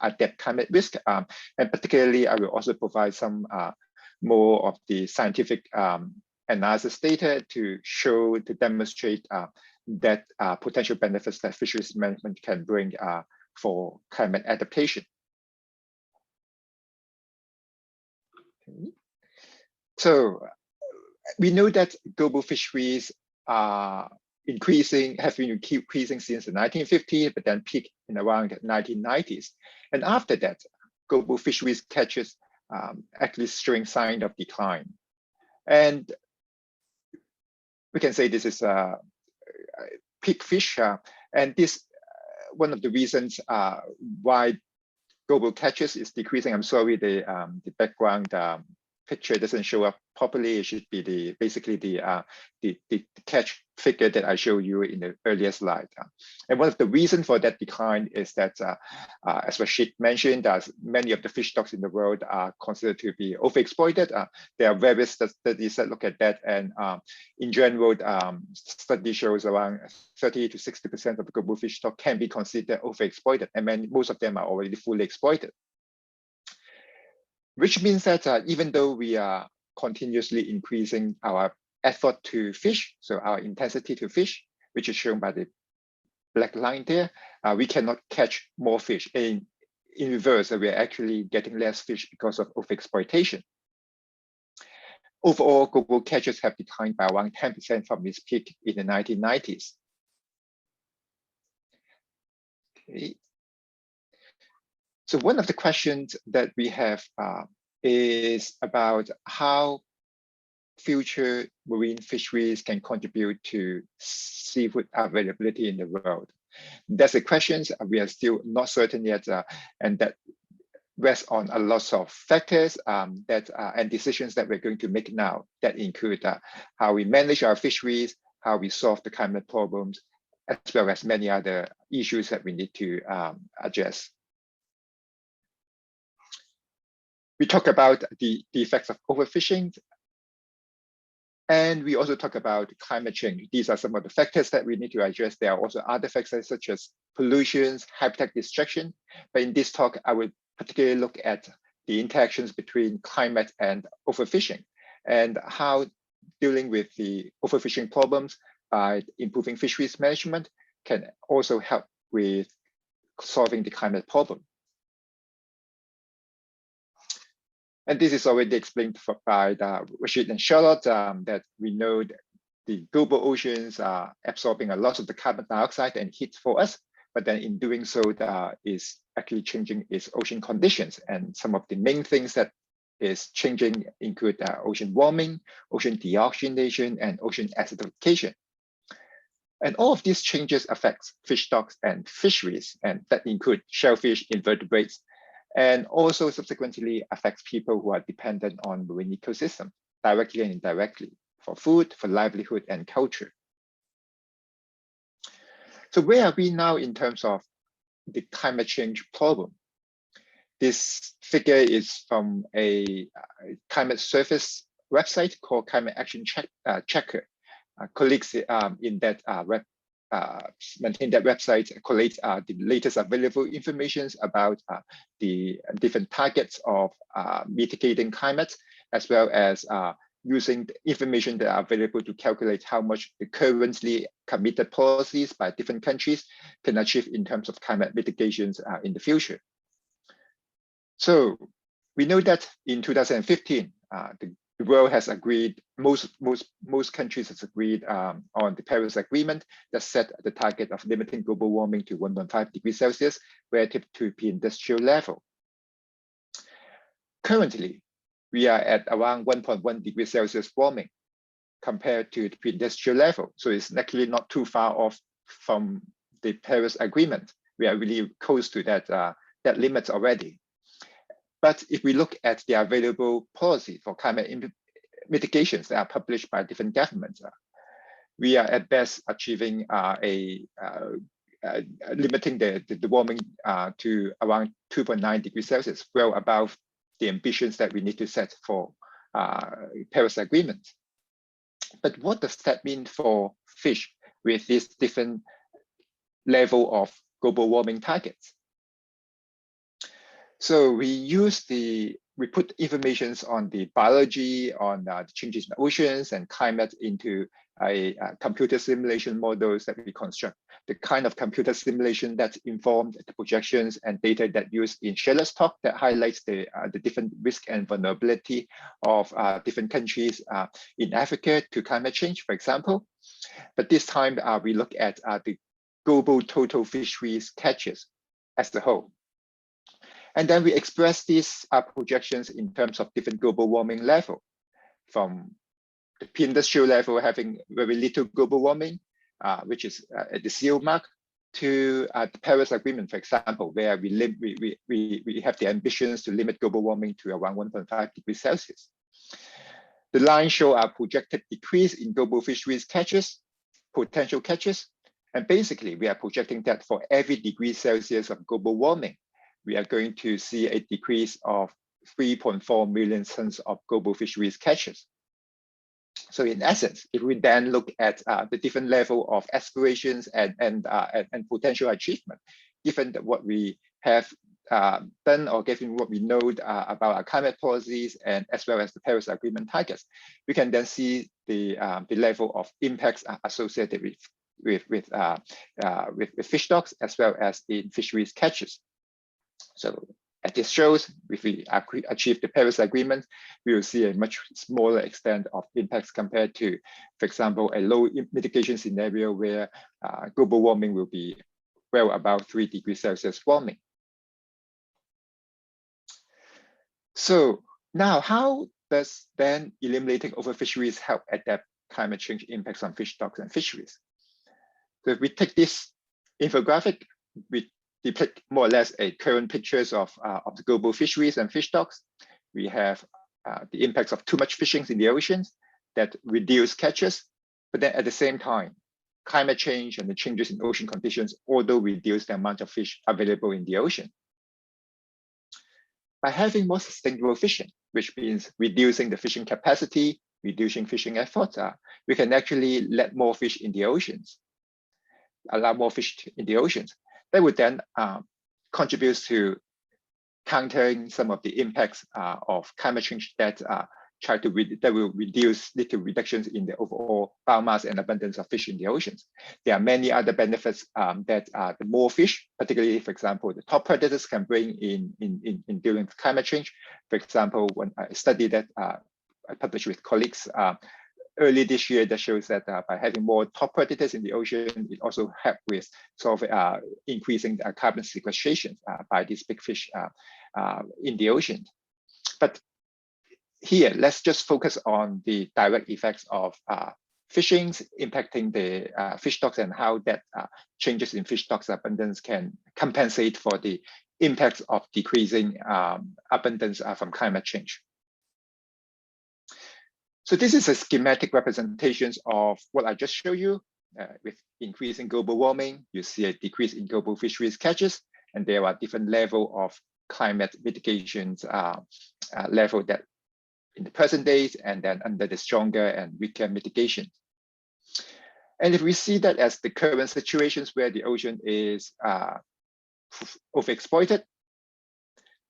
adapt climate risk. And particularly, I will also provide some more of the scientific analysis data to show, to demonstrate that potential benefits that fisheries management can bring for climate adaptation. Okay. So we know that global fisheries are have been increasing since the 1950s, but then peaked in around the 1990s. And after that, global fisheries catches actually showing sign of decline. And we can say this is peak fish, and this one of the reasons why global catches is decreasing. I'm sorry, the background picture doesn't show up properly. It should be basically the catch figure that I showed you in the earlier slide. And one of the reasons for that decline is that, as Rashid mentioned, many of the fish stocks in the world are considered to be overexploited. There are various studies that look at that, and in general, study shows around 30 to 60% of the global fish stock can be considered overexploited, and most of them are already fully exploited. Which means that even though we are continuously increasing our effort to fish, so our intensity to fish, which is shown by the black line there, we cannot catch more fish. In reverse, we are actually getting less fish because of overexploitation. Overall, global catches have declined by around 10% from its peak in the 1990s. Okay. So one of the questions that we have is about how future marine fisheries can contribute to seafood availability in the world. That's a question we are still not certain yet, and that rests on a lot of factors and decisions that we're going to make now that include how we manage our fisheries, how we solve the climate problems, as well as many other issues that we need to address. We talk about the effects of overfishing, and we also talk about climate change. These are some of the factors that we need to address. There are also other factors such as pollution, habitat destruction. But in this talk, I would particularly look at the interactions between climate and overfishing, and how dealing with the overfishing problems by improving fisheries management can also help with solving the climate problem. And this is already explained by Rashid and Charlotte, that we know that the global oceans are absorbing a lot of the carbon dioxide and heat for us, but then in doing so, is actually changing its ocean conditions. And some of the main things that is changing include ocean warming, ocean deoxygenation, and ocean acidification. And all of these changes affects fish stocks and fisheries, and that include shellfish, invertebrates, and also subsequently affects people who are dependent on marine ecosystem, directly and indirectly, for food, for livelihood, and culture. So where are we now in terms of the climate change problem? This figure is from a climate service website called Climate Action Checker. Colleagues in that maintain that website, collate the latest available information about the different targets of mitigating climate, as well as using the information that are available to calculate how much the currently committed policies by different countries can achieve in terms of climate mitigations in the future. So we know that in 2015, the world has agreed, most countries has agreed on the Paris Agreement that set the target of limiting global warming to 1.5 degrees Celsius relative to pre-industrial level. Currently, we are at around 1.1 degrees Celsius warming compared to the pre-industrial level. So it's actually not too far off from the Paris Agreement. We are really close to that limit already. But if we look at the available policy for climate mitigations that are published by different governments, we are at best achieving limiting the warming to around 2.9 degrees Celsius, well above the ambitions that we need to set for Paris Agreement. But what does that mean for fish with this different level of global warming targets? So we put information on the biology, on the changes in oceans and climate into a computer simulation models that we construct. The kind of computer simulation that informed the projections and data that used in Charlotte's talk that highlights the different risk and vulnerability of different countries in Africa to climate change, for example. But this time we look at the global total fisheries catches as a whole. And then we express these projections in terms of different global warming level, from the pre-industrial level having very little global warming, which is at the 0 mark, to the Paris Agreement, for example, where we have the ambitions to limit global warming to around 1.5 degrees Celsius. The lines show a projected decrease in global fisheries catches, potential catches, and basically we are projecting that for every degree Celsius of global warming, we are going to see a decrease of 3.4 million tons of global fisheries catches. So in essence, if we then look at the different level of aspirations and potential achievement, given what we have done or given what we know about our climate policies and as well as the Paris Agreement targets, we can then see the level of impacts associated with fish stocks as well as in fisheries catches. So as this shows, if we achieve the Paris Agreement, we will see a much smaller extent of impacts compared to, for example, a low mitigation scenario where global warming will be well above 3 degrees Celsius warming. So now, how does then eliminating overfisheries help adapt climate change impacts on fish stocks and fisheries? So if we take this infographic, we depict more or less a current pictures of the global fisheries and fish stocks. We have the impacts of too much fishing in the oceans that reduce catches, but then at the same time, climate change and the changes in ocean conditions also reduce the amount of fish available in the ocean. By having more sustainable fishing, which means reducing the fishing capacity, reducing fishing efforts, we can actually let more fish in the oceans, allow more fish in the oceans. That would then contribute to countering some of the impacts of climate change that will lead to reductions in the overall biomass and abundance of fish in the oceans. There are many other benefits that the more fish, particularly, for example, the top predators can bring in dealing with climate change. For example, when a study that I published with colleagues early this year that shows that by having more top predators in the ocean, it also helps with sort of increasing carbon sequestration by these big fish in the ocean. But here, let's just focus on the direct effects of fishing impacting the fish stocks and how that changes in fish stocks abundance can compensate for the impacts of decreasing abundance from climate change. So this is a schematic representation of what I just showed you. With increasing global warming, you see a decrease in global fisheries catches, and there are different levels of climate mitigations level that in the present days, and then under the stronger and weaker mitigation. And if we see that as the current situations where the ocean is overexploited,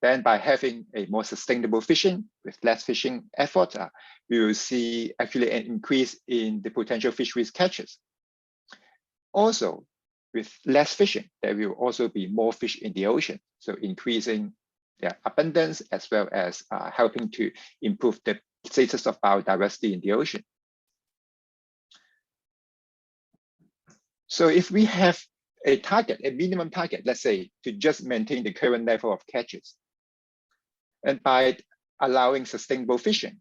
then by having a more sustainable fishing with less fishing effort, we will see actually an increase in the potential fisheries catches. Also, with less fishing, there will also be more fish in the ocean, so increasing their abundance as well as helping to improve the status of biodiversity in the ocean. So if we have a target, a minimum target, let's say, to just maintain the current level of catches, and by allowing sustainable fishing,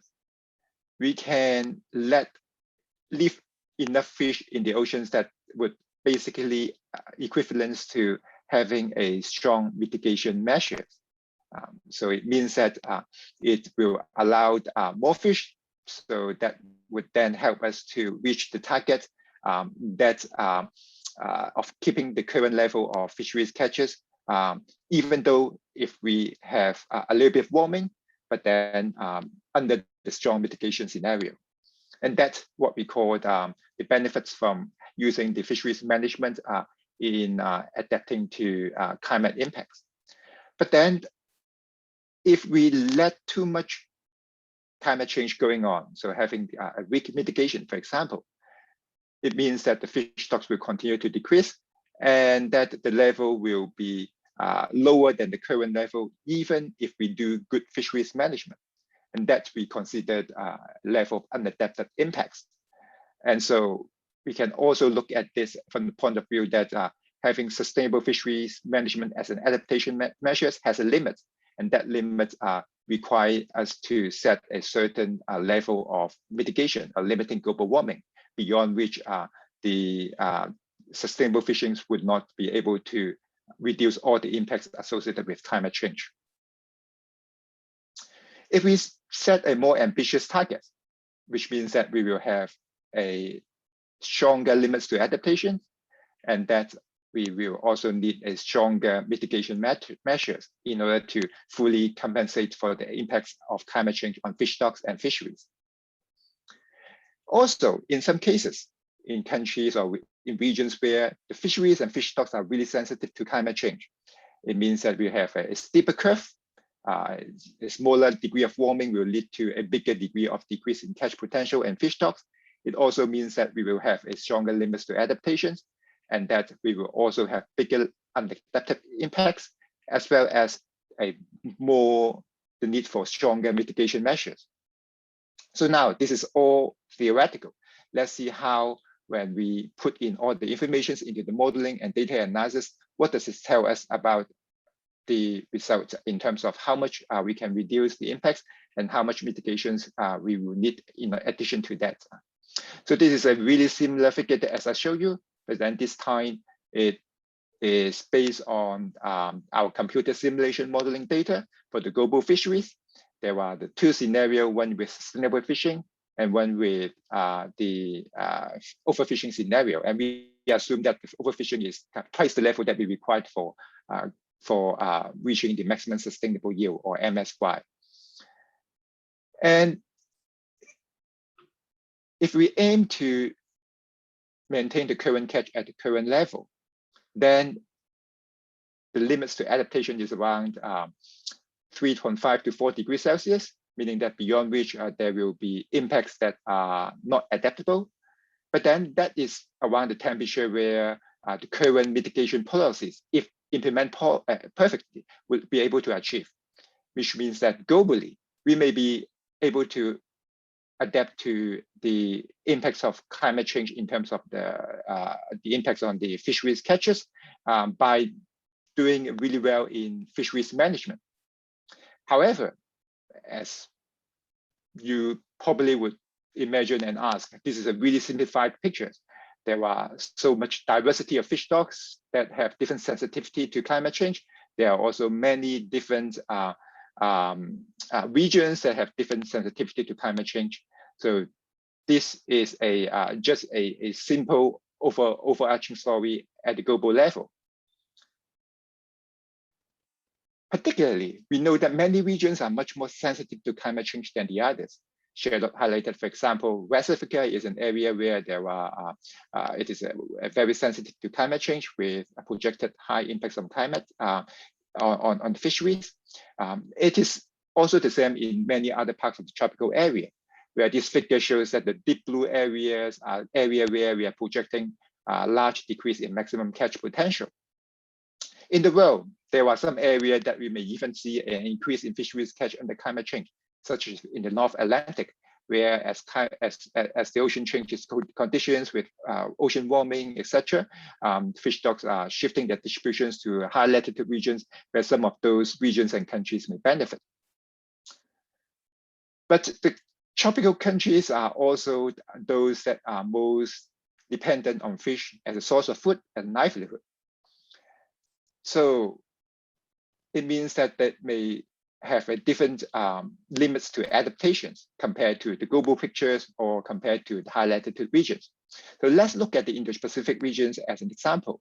we can leave enough fish in the oceans that would basically equivalent to having a strong mitigation measure. So it means that it will allow more fish, so that would then help us to reach the target of keeping the current level of fisheries catches, even though if we have a little bit of warming, but then under the strong mitigation scenario. And that's what we call the benefits from using the fisheries management in adapting to climate impacts. But then if we let too much climate change going on, so having a weak mitigation, for example, it means that the fish stocks will continue to decrease and that the level will be lower than the current level, even if we do good fisheries management. And that we considered level of unadapted impacts. And so we can also look at this from the point of view that having sustainable fisheries management as an adaptation measures has a limit, and that limit requires us to set a certain level of mitigation or limiting global warming, beyond which the sustainable fishing would not be able to reduce all the impacts associated with climate change. If we set a more ambitious target, which means that we will have a stronger limits to adaptation, and that we will also need a stronger mitigation measures in order to fully compensate for the impacts of climate change on fish stocks and fisheries. Also, in some cases, in countries or in regions where the fisheries and fish stocks are really sensitive to climate change, it means that we have a steeper curve. A smaller degree of warming will lead to a bigger degree of decrease in catch potential and fish stocks. It also means that we will have a stronger limits to adaptations, and that we will also have bigger unadapted impacts, as well as the need for stronger mitigation measures. So now this is all theoretical. Let's see how, when we put in all the information into the modeling and data analysis, what does this tell us about the results in terms of how much we can reduce the impacts and how much mitigations we will need in addition to that. So this is a really similar figure as I showed you, but then this time it is based on our computer simulation modeling data for the global fisheries. There are the two scenarios, one with sustainable fishing and one with the overfishing scenario. And we assume that overfishing is twice the level that we required for reaching the maximum sustainable yield, or MSY. And if we aim to maintain the current catch at the current level, then the limits to adaptation is around 3.5 to 4 degrees Celsius, meaning that beyond which there will be impacts that are not adaptable. But then that is around the temperature where the current mitigation policies, if implemented perfectly, will be able to achieve, which means that globally, we may be able to adapt to the impacts of climate change in terms of the impacts on the fisheries catches by doing really well in fisheries management. However, as you probably would imagine and ask, this is a really simplified picture. There are so much diversity of fish stocks that have different sensitivity to climate change. There are also many different regions that have different sensitivity to climate change. So this is just a simple overarching story at the global level. Particularly, we know that many regions are much more sensitive to climate change than the others. Charlotte highlighted, for example, West Africa is an area where there are it is very sensitive to climate change, with projected high impacts on climate on fisheries. It is also the same in many other parts of the tropical area, where this figure shows that the deep blue areas are area where we are projecting a large decrease in maximum catch potential. In the world, there are some areas that we may even see an increase in fisheries catch under climate change, such as in the North Atlantic, where as the ocean changes conditions with ocean warming, etc., fish stocks are shifting their distributions to high latitude regions, where some of those regions and countries may benefit. But the tropical countries are also those that are most dependent on fish as a source of food and livelihood. So it means that they may have a different limits to adaptations compared to the global pictures or compared to the high latitude regions. So let's look at the Indo-Pacific regions as an example.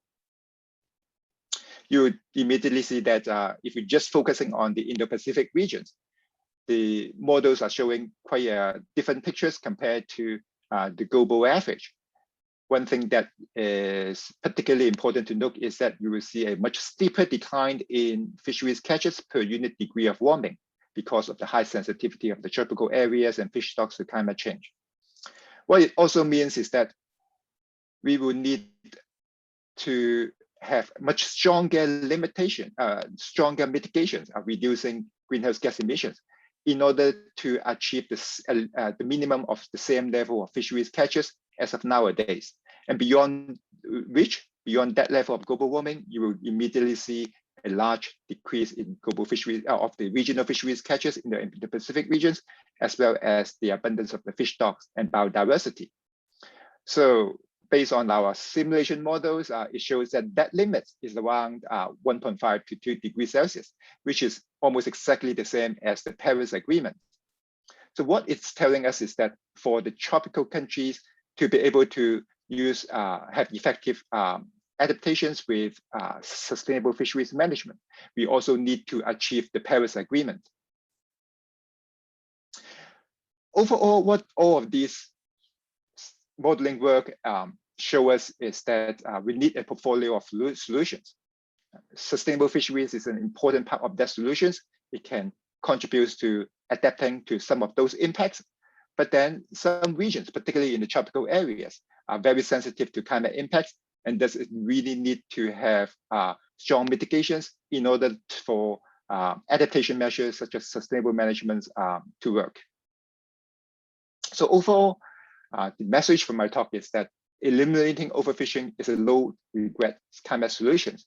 You would immediately see that if you're just focusing on the Indo-Pacific regions, the models are showing quite different pictures compared to the global average. One thing that is particularly important to note is that you will see a much steeper decline in fisheries catches per unit degree of warming because of the high sensitivity of the tropical areas and fish stocks to climate change. What it also means is that we will need to have much stronger stronger mitigations of reducing greenhouse gas emissions in order to achieve the minimum of the same level of fisheries catches as of nowadays. And beyond that level of global warming, you will immediately see a large decrease in global fisheries of the regional fisheries catches in the Pacific regions, as well as the abundance of the fish stocks and biodiversity. So based on our simulation models, it shows that limit is around 1.5 to 2 degrees Celsius, which is almost exactly the same as the Paris Agreement. So what it's telling us is that for the tropical countries to be able to have effective adaptations with sustainable fisheries management, we also need to achieve the Paris Agreement. Overall, what all of these modeling work show us is that we need a portfolio of solutions. Sustainable fisheries is an important part of that solutions. It can contribute to adapting to some of those impacts. But then some regions, particularly in the tropical areas, are very sensitive to climate impacts, and thus it really need to have strong mitigations in order for adaptation measures such as sustainable management to work. So overall, the message from my talk is that eliminating overfishing is a low regret climate solution,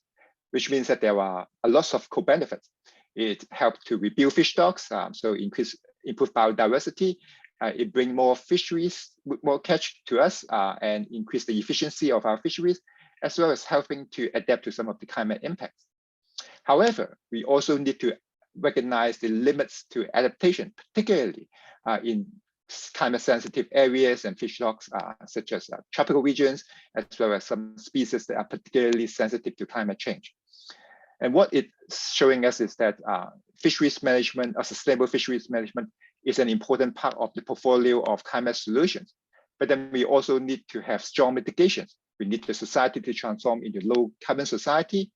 which means that there are a lot of co-benefits. It helps to rebuild fish stocks, so improve biodiversity. It brings more fisheries, more catch to us, and increase the efficiency of our fisheries, as well as helping to adapt to some of the climate impacts. However, we also need to recognize the limits to adaptation, particularly in climate-sensitive areas and fish stocks, such as tropical regions, as well as some species that are particularly sensitive to climate change. And what it's showing us is that fisheries management, sustainable fisheries management, is an important part of the portfolio of climate solutions. But then we also need to have strong mitigations. We need the society to transform into low carbon society,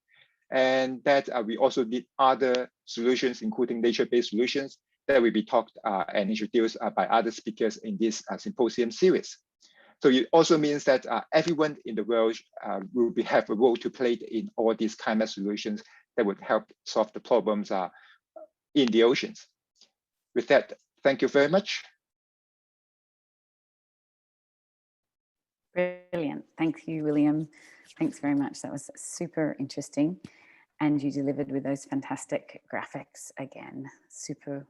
and that we also need other solutions, including nature-based solutions, that will be talked and introduced by other speakers in this symposium series. So it also means that everyone in the world will have a role to play in all these climate solutions that would help solve the problems in the oceans. With that, thank you very much. Brilliant. Thank you, William. Thanks very much. That was super interesting. And you delivered with those fantastic graphics again. Super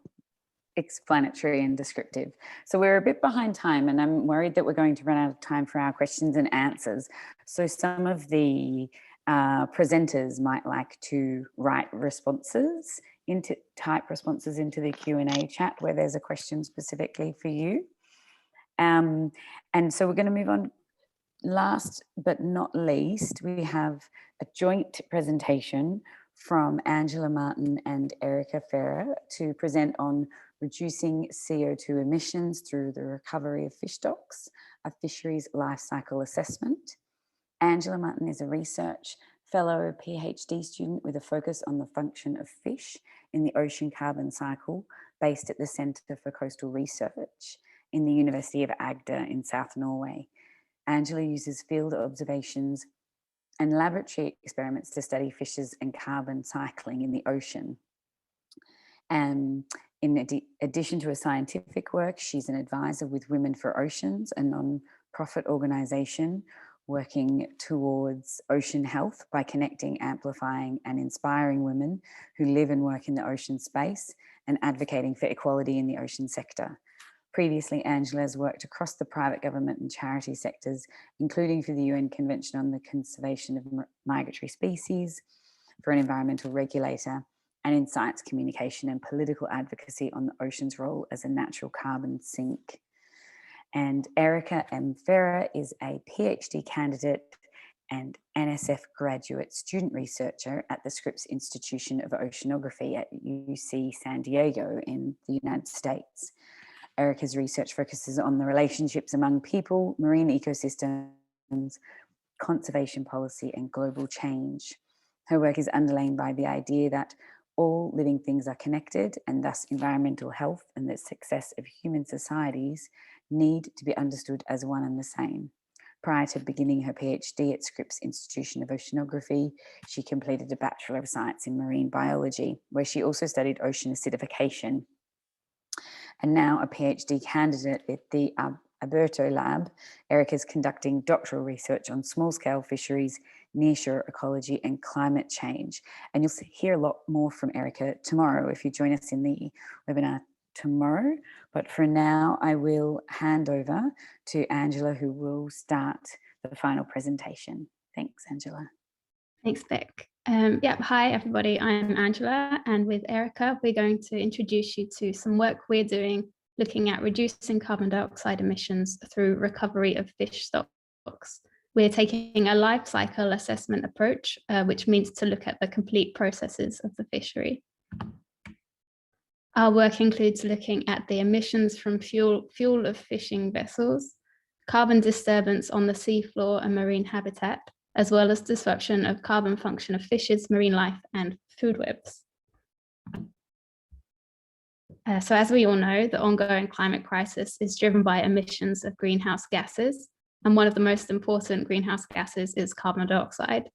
explanatory and descriptive. So we're a bit behind time, and I'm worried that we're going to run out of time for our questions and answers. So some of the presenters might like to type responses into the Q&A chat where there's a question specifically for you. And so we're going to move on. Last but not least, we have a joint presentation from Angela Martin and Erica Ferrer to present on reducing CO2 emissions through the recovery of fish stocks, a fisheries life cycle assessment. Angela Martin is a research fellow PhD student with a focus on the function of fish in the ocean carbon cycle, based at the Centre for Coastal Research in the University of Agder in South Norway. Angela uses field observations and laboratory experiments to study fishes and carbon cycling in the ocean. In addition to her scientific work, she's an advisor with Women for Oceans, a non-profit organisation working towards ocean health by connecting, amplifying and inspiring women who live and work in the ocean space and advocating for equality in the ocean sector. Previously, Angela has worked across the private government and charity sectors, including for the UN Convention on the Conservation of Migratory Species, for an environmental regulator, and in science communication and political advocacy on the ocean's role as a natural carbon sink. And Erica M. Ferrer is a PhD candidate and NSF graduate student researcher at the Scripps Institution of Oceanography at UC San Diego in the United States. Erica's research focuses on the relationships among people, marine ecosystems, conservation policy, and global change. Her work is underlain by the idea that all living things are connected, and thus environmental health and the success of human societies need to be understood as one and the same. Prior to beginning her PhD at Scripps Institution of Oceanography, she completed a Bachelor of Science in Marine Biology, where she also studied ocean acidification. And now a PhD candidate at the Alberto Lab, Erica is conducting doctoral research on small-scale fisheries, nearshore ecology and climate change. And you'll hear a lot more from Erica tomorrow if you join us in the webinar tomorrow. But for now, I will hand over to Angela, who will start the final presentation. Thanks, Angela. Thanks, Beck. Hi everybody, I'm Angela, and with Erica we're going to introduce you to some work we're doing looking at reducing carbon dioxide emissions through recovery of fish stocks. We're taking a life cycle assessment approach, which means to look at the complete processes of the fishery. Our work includes looking at the emissions from fuel of fishing vessels, carbon disturbance on the seafloor and marine habitat, as well as disruption of carbon function of fishes, marine life, and food webs. So as we all know, the ongoing climate crisis is driven by emissions of greenhouse gases, and one of the most important greenhouse gases is carbon dioxide.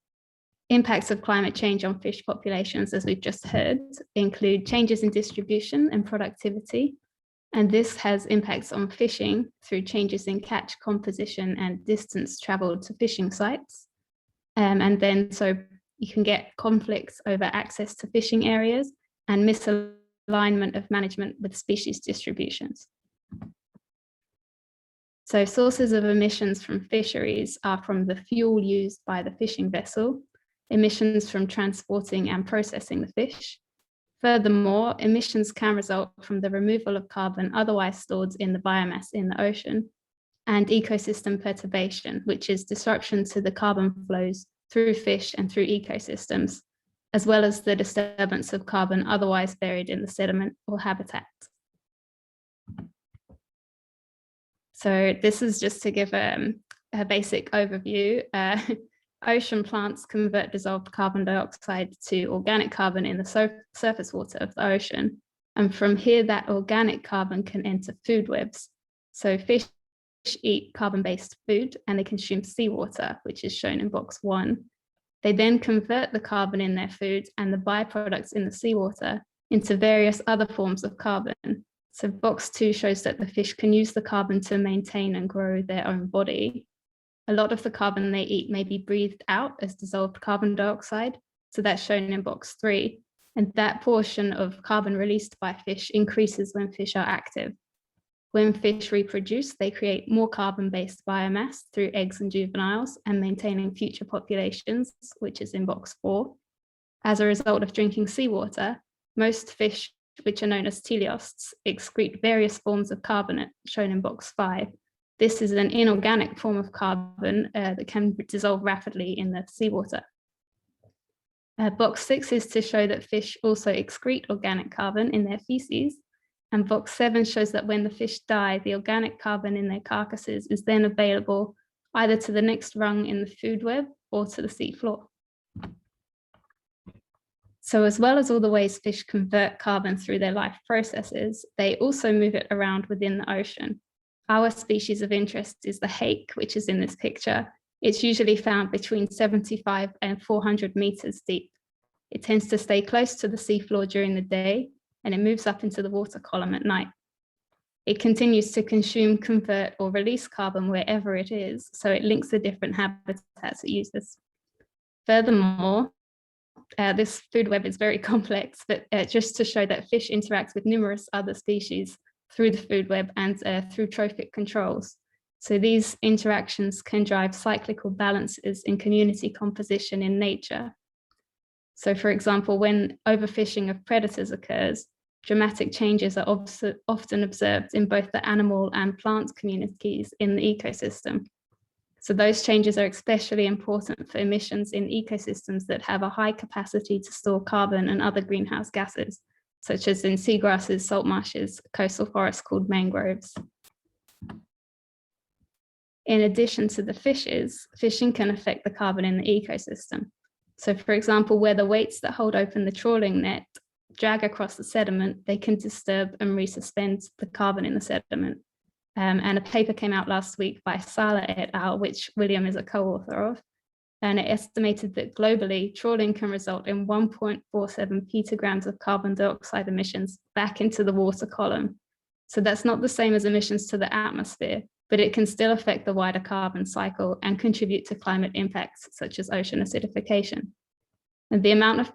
Impacts of climate change on fish populations, as we've just heard, include changes in distribution and productivity, and this has impacts on fishing through changes in catch composition and distance traveled to fishing sites. And then so you can get conflicts over access to fishing areas and misalignment of management with species distributions. So sources of emissions from fisheries are from the fuel used by the fishing vessel, emissions from transporting and processing the fish, Furthermore, emissions can result from the removal of carbon otherwise stored in the biomass in the ocean, and ecosystem perturbation, which is disruption to the carbon flows through fish and through ecosystems, as well as the disturbance of carbon otherwise buried in the sediment or habitat. So this is just to give a basic overview. Ocean plants convert dissolved carbon dioxide to organic carbon in the surface water of the ocean. And from here, that organic carbon can enter food webs. So fish eat carbon-based food and they consume seawater, which is shown in box 1. They then convert the carbon in their food and the byproducts in the seawater into various other forms of carbon. So box 2 shows that the fish can use the carbon to maintain and grow their own body. A lot of the carbon they eat may be breathed out as dissolved carbon dioxide. So that's shown in box 3. And that portion of carbon released by fish increases when fish are active. When fish reproduce, they create more carbon-based biomass through eggs and juveniles and maintaining future populations, which is in box 4. As a result of drinking seawater, most fish, which are known as teleosts, excrete various forms of carbonate, shown in box 5. This is an inorganic form of carbon that can dissolve rapidly in the seawater. Box 6 is to show that fish also excrete organic carbon in their feces. And box 7 shows that when the fish die, the organic carbon in their carcasses is then available either to the next rung in the food web or to the seafloor. So as well as all the ways fish convert carbon through their life processes, they also move it around within the ocean. Our species of interest is the hake, which is in this picture. It's usually found between 75 and 400 meters deep. It tends to stay close to the seafloor during the day, and it moves up into the water column at night. It continues to consume, convert, or release carbon wherever it is, so it links the different habitats it uses. Furthermore, this food web is very complex, but just to show that fish interact with numerous other species through the food web and through trophic controls. So these interactions can drive cyclical balances in community composition in nature. So for example, when overfishing of predators occurs, dramatic changes are often observed in both the animal and plant communities in the ecosystem. So those changes are especially important for emissions in ecosystems that have a high capacity to store carbon and other greenhouse gases, such as in seagrasses, salt marshes, coastal forests called mangroves. In addition to the fishes, fishing can affect the carbon in the ecosystem. So for example, where the weights that hold open the trawling net drag across the sediment, they can disturb and resuspend the carbon in the sediment. And a paper came out last week by Sala et al., which William is a co-author of, and it estimated that globally, trawling can result in 1.47 petagrams of carbon dioxide emissions back into the water column. So that's not the same as emissions to the atmosphere, but it can still affect the wider carbon cycle and contribute to climate impacts such as ocean acidification. And the amount of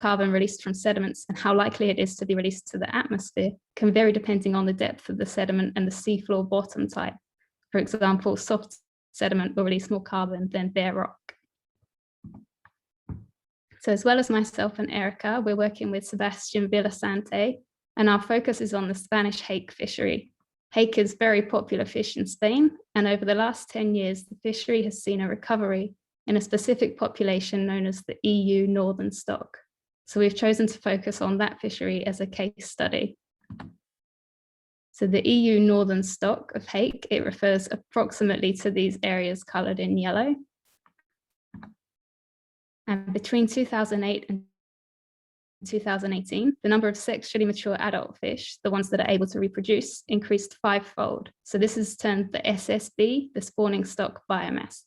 carbon released from sediments and how likely it is to be released to the atmosphere can vary depending on the depth of the sediment and the seafloor bottom type. For example, soft sediment will release more carbon than bare rock. So as well as myself and Erica, we're working with Sebastian Villasante, and our focus is on the Spanish hake fishery. Hake is a very popular fish in Spain, and over the last 10 years, the fishery has seen a recovery in a specific population known as the EU northern stock. So we've chosen to focus on that fishery as a case study. So the EU northern stock of hake, it refers approximately to these areas colored in yellow. And between 2008 and 2018, the number of sexually mature adult fish, the ones that are able to reproduce, increased 5-fold. So this is termed the SSB, the spawning stock biomass.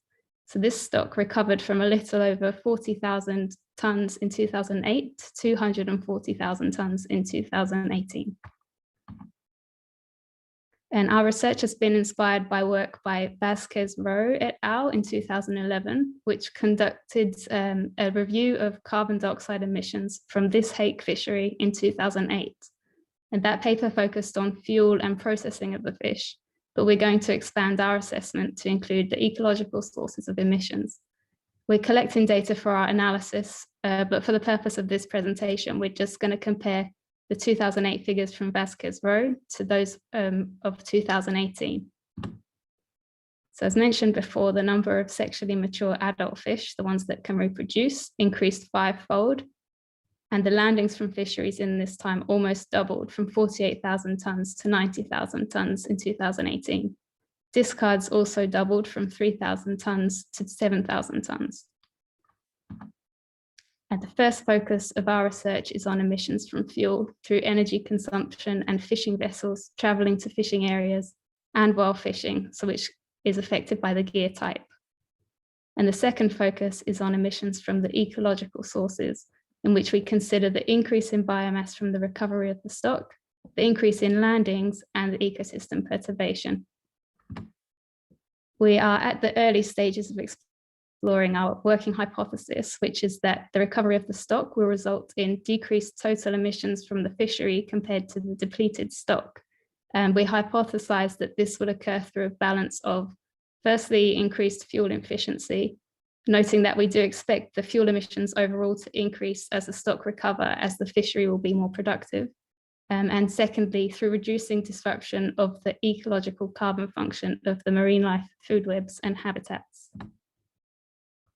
So this stock recovered from a little over 40,000 tons in 2008 to 240,000 tons in 2018. And our research has been inspired by work by Vasquez Rowe et al. In 2011, which conducted a review of carbon dioxide emissions from this hake fishery in 2008. And that paper focused on fuel and processing of the fish, but we're going to expand our assessment to include the ecological sources of emissions. We're collecting data for our analysis, but for the purpose of this presentation, we're just going to compare the 2008 figures from Vasquez Row to those of 2018. So as mentioned before, the number of sexually mature adult fish, the ones that can reproduce, increased 5-fold. And the landings from fisheries in this time almost doubled from 48,000 tons to 90,000 tons in 2018. Discards also doubled from 3,000 tons to 7,000 tons. And the first focus of our research is on emissions from fuel through energy consumption and fishing vessels traveling to fishing areas and while fishing, so which is affected by the gear type. And the second focus is on emissions from the ecological sources, in which we consider the increase in biomass from the recovery of the stock, the increase in landings, and the ecosystem perturbation. We are at the early stages of exploring our working hypothesis, which is that the recovery of the stock will result in decreased total emissions from the fishery compared to the depleted stock. And we hypothesize that this would occur through a balance of, firstly, increased fuel efficiency, noting that we do expect the fuel emissions overall to increase as the stock recover, as the fishery will be more productive. And secondly, through reducing disruption of the ecological carbon function of the marine life, food webs, and habitats.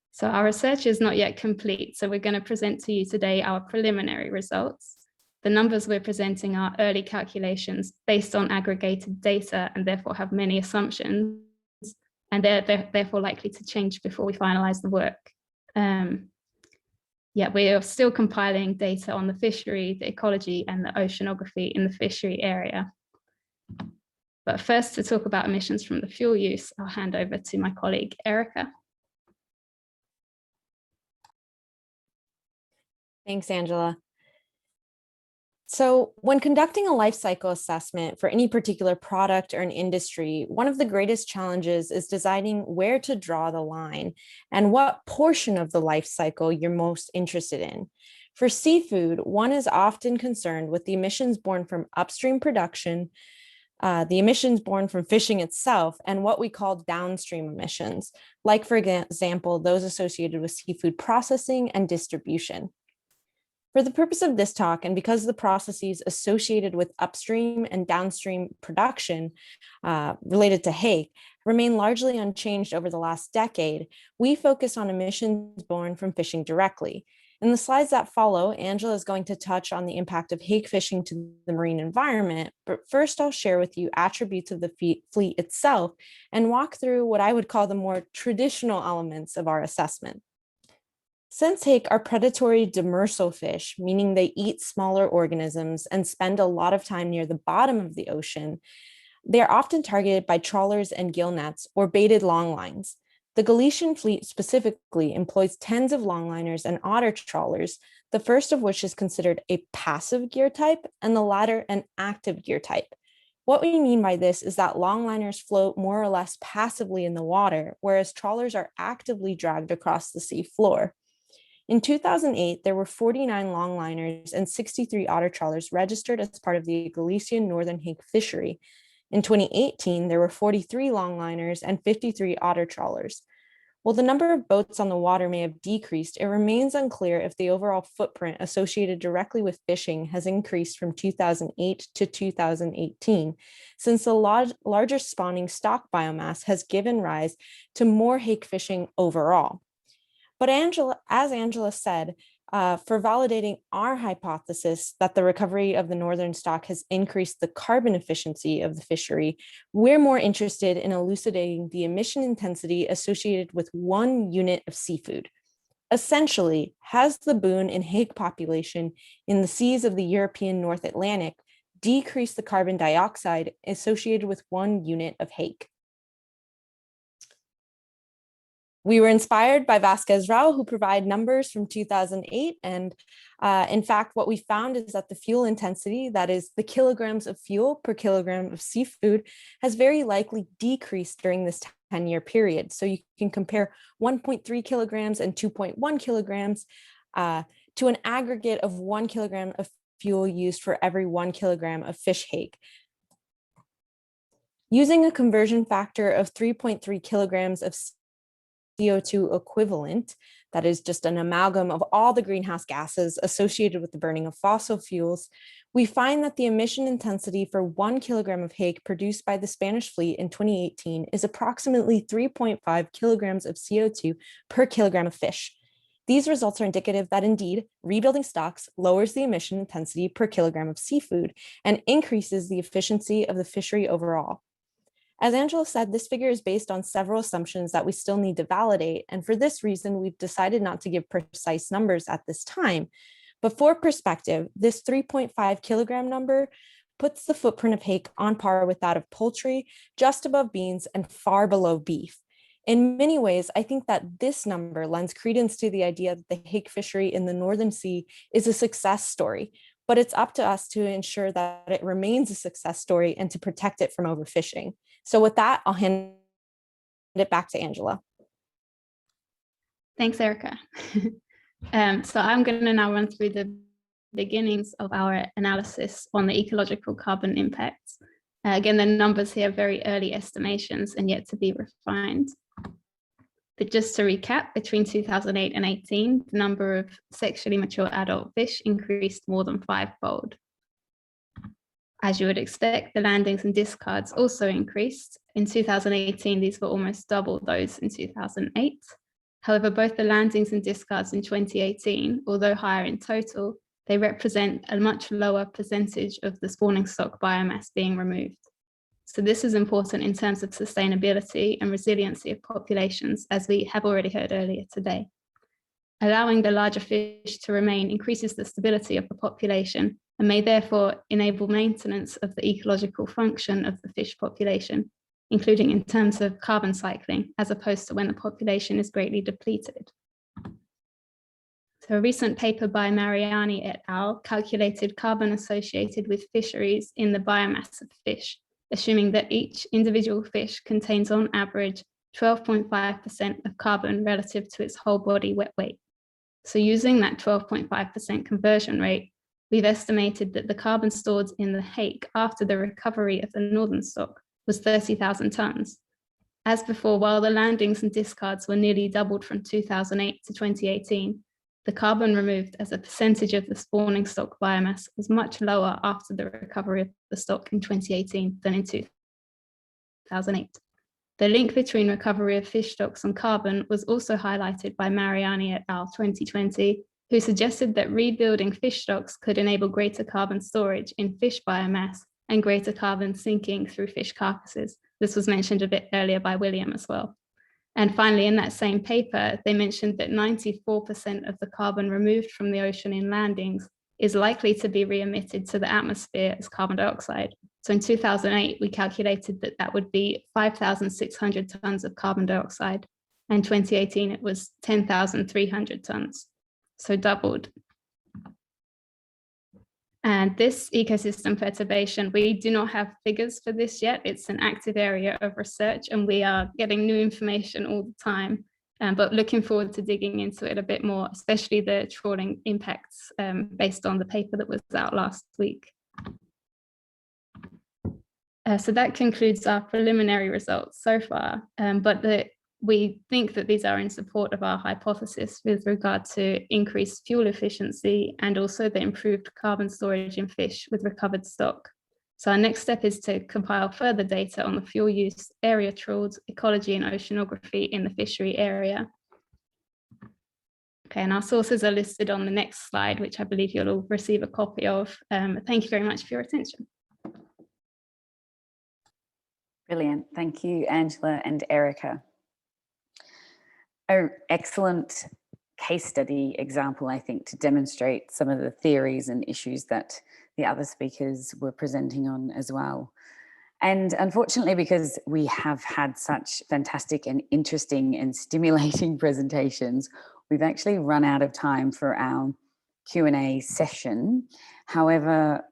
So our research is not yet complete, so we're going to present to you today our preliminary results. The numbers we're presenting are early calculations based on aggregated data and therefore have many assumptions, and they're therefore likely to change before we finalize the work. We are still compiling data on the fishery, the ecology, and the oceanography in the fishery area. But first, to talk about emissions from the fuel use, I'll hand over to my colleague, Erica. Thanks, Angela. So when conducting a life cycle assessment for any particular product or an industry, one of the greatest challenges is deciding where to draw the line and what portion of the life cycle you're most interested in. For seafood, one is often concerned with the emissions born from upstream production, the emissions born from fishing itself, and what we call downstream emissions, like, for example, those associated with seafood processing and distribution. For the purpose of this talk, and because the processes associated with upstream and downstream production related to hake remain largely unchanged over the last decade, we focus on emissions born from fishing directly. In the slides that follow, Angela is going to touch on the impact of hake fishing to the marine environment, but first I'll share with you attributes of the fleet itself and walk through what I would call the more traditional elements of our assessment. Since hake are predatory demersal fish, meaning they eat smaller organisms and spend a lot of time near the bottom of the ocean, they are often targeted by trawlers and gill nets or baited longlines. The Galician fleet specifically employs tens of longliners and otter trawlers, the first of which is considered a passive gear type and the latter an active gear type. What we mean by this is that longliners float more or less passively in the water, whereas trawlers are actively dragged across the sea floor. In 2008, there were 49 longliners and 63 otter trawlers registered as part of the Galician northern hake fishery. In 2018, there were 43 longliners and 53 otter trawlers. While the number of boats on the water may have decreased, it remains unclear if the overall footprint associated directly with fishing has increased from 2008 to 2018, since the larger spawning stock biomass has given rise to more hake fishing overall. But as Angela said, for validating our hypothesis that the recovery of the northern stock has increased the carbon efficiency of the fishery, we're more interested in elucidating the emission intensity associated with 1 unit of seafood. Essentially, has the boon and hake population in the seas of the European North Atlantic decreased the carbon dioxide associated with 1 unit of hake? We were inspired by Vasquez Rao, who provide numbers from 2008. And in fact, what we found is that the fuel intensity, that is the kilograms of fuel per kilogram of seafood, has very likely decreased during this 10-year period. So you can compare 1.3 kilograms and 2.1 kilograms to an aggregate of 1 kilogram of fuel used for every 1 kilogram of fish hake. Using a conversion factor of 3.3 kilograms of CO2 equivalent, that is just an amalgam of all the greenhouse gases associated with the burning of fossil fuels, we find that the emission intensity for 1 kilogram of hake produced by the Spanish fleet in 2018 is approximately 3.5 kilograms of CO2 per kilogram of fish. These results are indicative that indeed rebuilding stocks lowers the emission intensity per kilogram of seafood and increases the efficiency of the fishery overall. As Angela said, this figure is based on several assumptions that we still need to validate, and for this reason, we've decided not to give precise numbers at this time. But for perspective, this 3.5 kilogram number puts the footprint of hake on par with that of poultry, just above beans, and far below beef. In many ways, I think that this number lends credence to the idea that the hake fishery in the Northern Sea is a success story, but it's up to us to ensure that it remains a success story and to protect it from overfishing. So with that, I'll hand it back to Angela. Thanks, Erica. So I'm going to now run through the beginnings of our analysis on the ecological carbon impacts. Again, the numbers here are very early estimations and yet to be refined. But just to recap, between 2008 and 18, the number of sexually mature adult fish increased more than 5-fold. As you would expect, the landings and discards also increased. In 2018, these were almost double those in 2008. However, both the landings and discards in 2018, although higher in total, they represent a much lower percentage of the spawning stock biomass being removed. So this is important in terms of sustainability and resiliency of populations, as we have already heard earlier today. Allowing the larger fish to remain increases the stability of the population and may therefore enable maintenance of the ecological function of the fish population, including in terms of carbon cycling, as opposed to when the population is greatly depleted. So a recent paper by Mariani et al. Calculated carbon associated with fisheries in the biomass of fish, assuming that each individual fish contains on average 12.5% of carbon relative to its whole body wet weight. So using that 12.5% conversion rate, we've estimated that the carbon stored in the hake after the recovery of the northern stock was 30,000 tons. As before, while the landings and discards were nearly doubled from 2008 to 2018, the carbon removed as a percentage of the spawning stock biomass was much lower after the recovery of the stock in 2018 than in 2008. The link between recovery of fish stocks and carbon was also highlighted by Mariani et al. 2020, who suggested that rebuilding fish stocks could enable greater carbon storage in fish biomass and greater carbon sinking through fish carcasses. This was mentioned a bit earlier by William as well. And finally, in that same paper, they mentioned that 94% of the carbon removed from the ocean in landings is likely to be re-emitted to the atmosphere as carbon dioxide. So in 2008, we calculated that that would be 5,600 tons of carbon dioxide. And in 2018, it was 10,300 tons, so doubled. And this ecosystem perturbation, we do not have figures for this yet. It's an active area of research and we are getting new information all the time, but looking forward to digging into it a bit more, especially the trawling impacts based on the paper that was out last week. So that concludes our preliminary results so far, but we think that these are in support of our hypothesis with regard to increased fuel efficiency and also the improved carbon storage in fish with recovered stock. So our next step is to compile further data on the fuel use, area trawled, ecology and oceanography in the fishery area. Okay, and our sources are listed on the next slide, which I believe you'll all receive a copy of. Thank you very much for your attention. Brilliant. Thank you, Angela and Erica. An excellent case study example, I think, to demonstrate some of the theories and issues that the other speakers were presenting on as well. And unfortunately, because we have had such fantastic and interesting and stimulating presentations, we've actually run out of time for our Q&A session. However,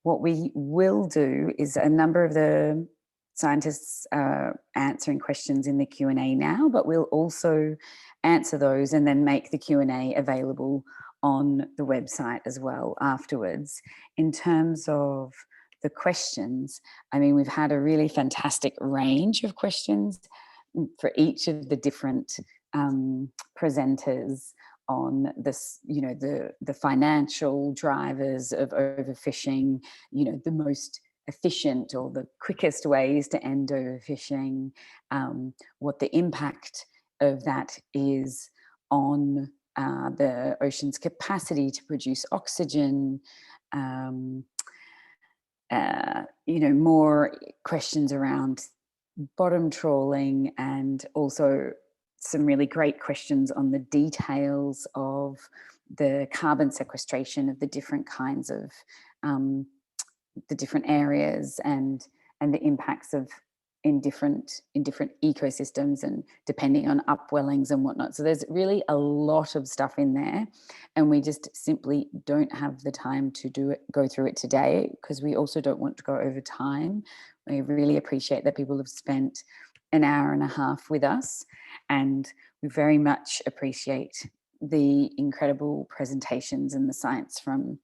what we will do is a number of the scientists are answering questions in the Q&A now, but we'll also answer those and then make the Q&A available on the website as well afterwards. In terms of the questions, I mean, we've had a really fantastic range of questions, for each of the different presenters on this, you know, the financial drivers of overfishing, you know, the most efficient or the quickest ways to end overfishing, what the impact of that is on the ocean's capacity to produce oxygen, you know, more questions around bottom trawling, and also some really great questions on the details of the carbon sequestration of the different kinds of the different areas, and the impacts of in different ecosystems, and depending on upwellings and whatnot. So there's really a lot of stuff in there, and we just simply don't have the time to go through it today, because we also don't want to go over time. We really appreciate that people have spent an hour and a half with us, and we very much appreciate the incredible presentations and the science from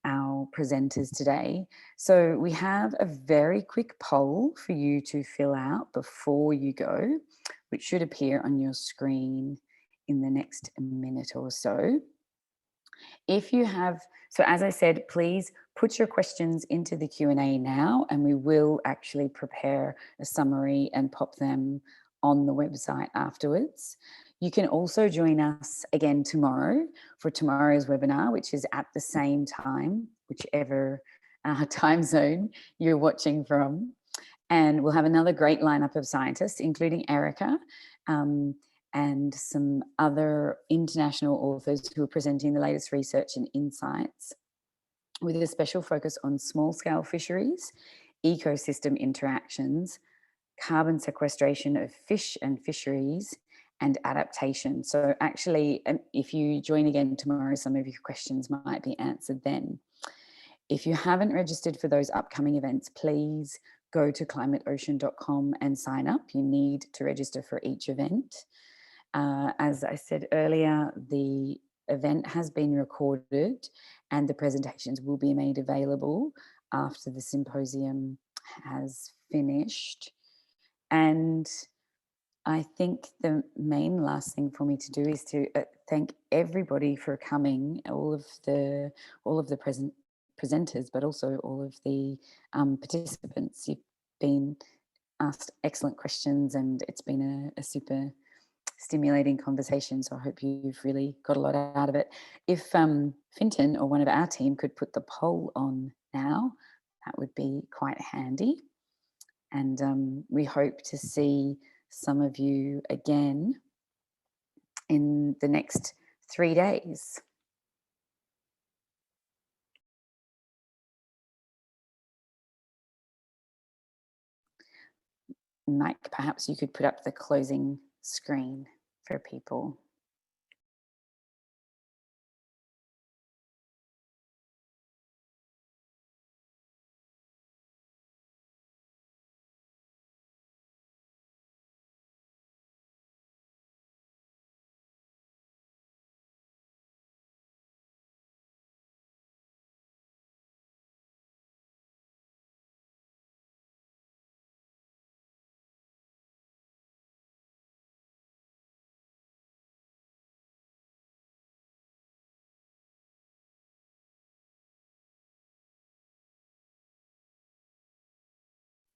our presenters today. So we have a very quick poll for you to fill out before you go, which should appear on your screen in the next minute or so. If you have, so as I said, please put your questions into the Q&A now, and we will actually prepare a summary and pop them on the website afterwards. You can also join us again tomorrow for tomorrow's webinar, which is at the same time, whichever time zone you're watching from. And we'll have another great lineup of scientists, including Erica, and some other international authors who are presenting the latest research and insights, with a special focus on small-scale fisheries, ecosystem interactions, carbon sequestration of fish and fisheries, and adaptation. So actually, if you join again tomorrow, some of your questions might be answered then. If you haven't registered for those upcoming events, please go to climateocean.com and sign up. You need to register for each event. As I said earlier, the event has been recorded and the presentations will be made available after the symposium has finished. And I think the main last thing for me to do is to thank everybody for coming, all of the presenters, but also all of the participants. You've been asked excellent questions, and it's been a super stimulating conversation. So I hope you've really got a lot out of it. If Fintan or one of our team could put the poll on now, that would be quite handy. And we hope to see some of you again in the next 3 days. Mike, perhaps you could put up the closing screen for people.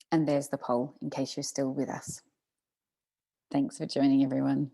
And there's the poll, in case you're still with us. Thanks for joining, everyone.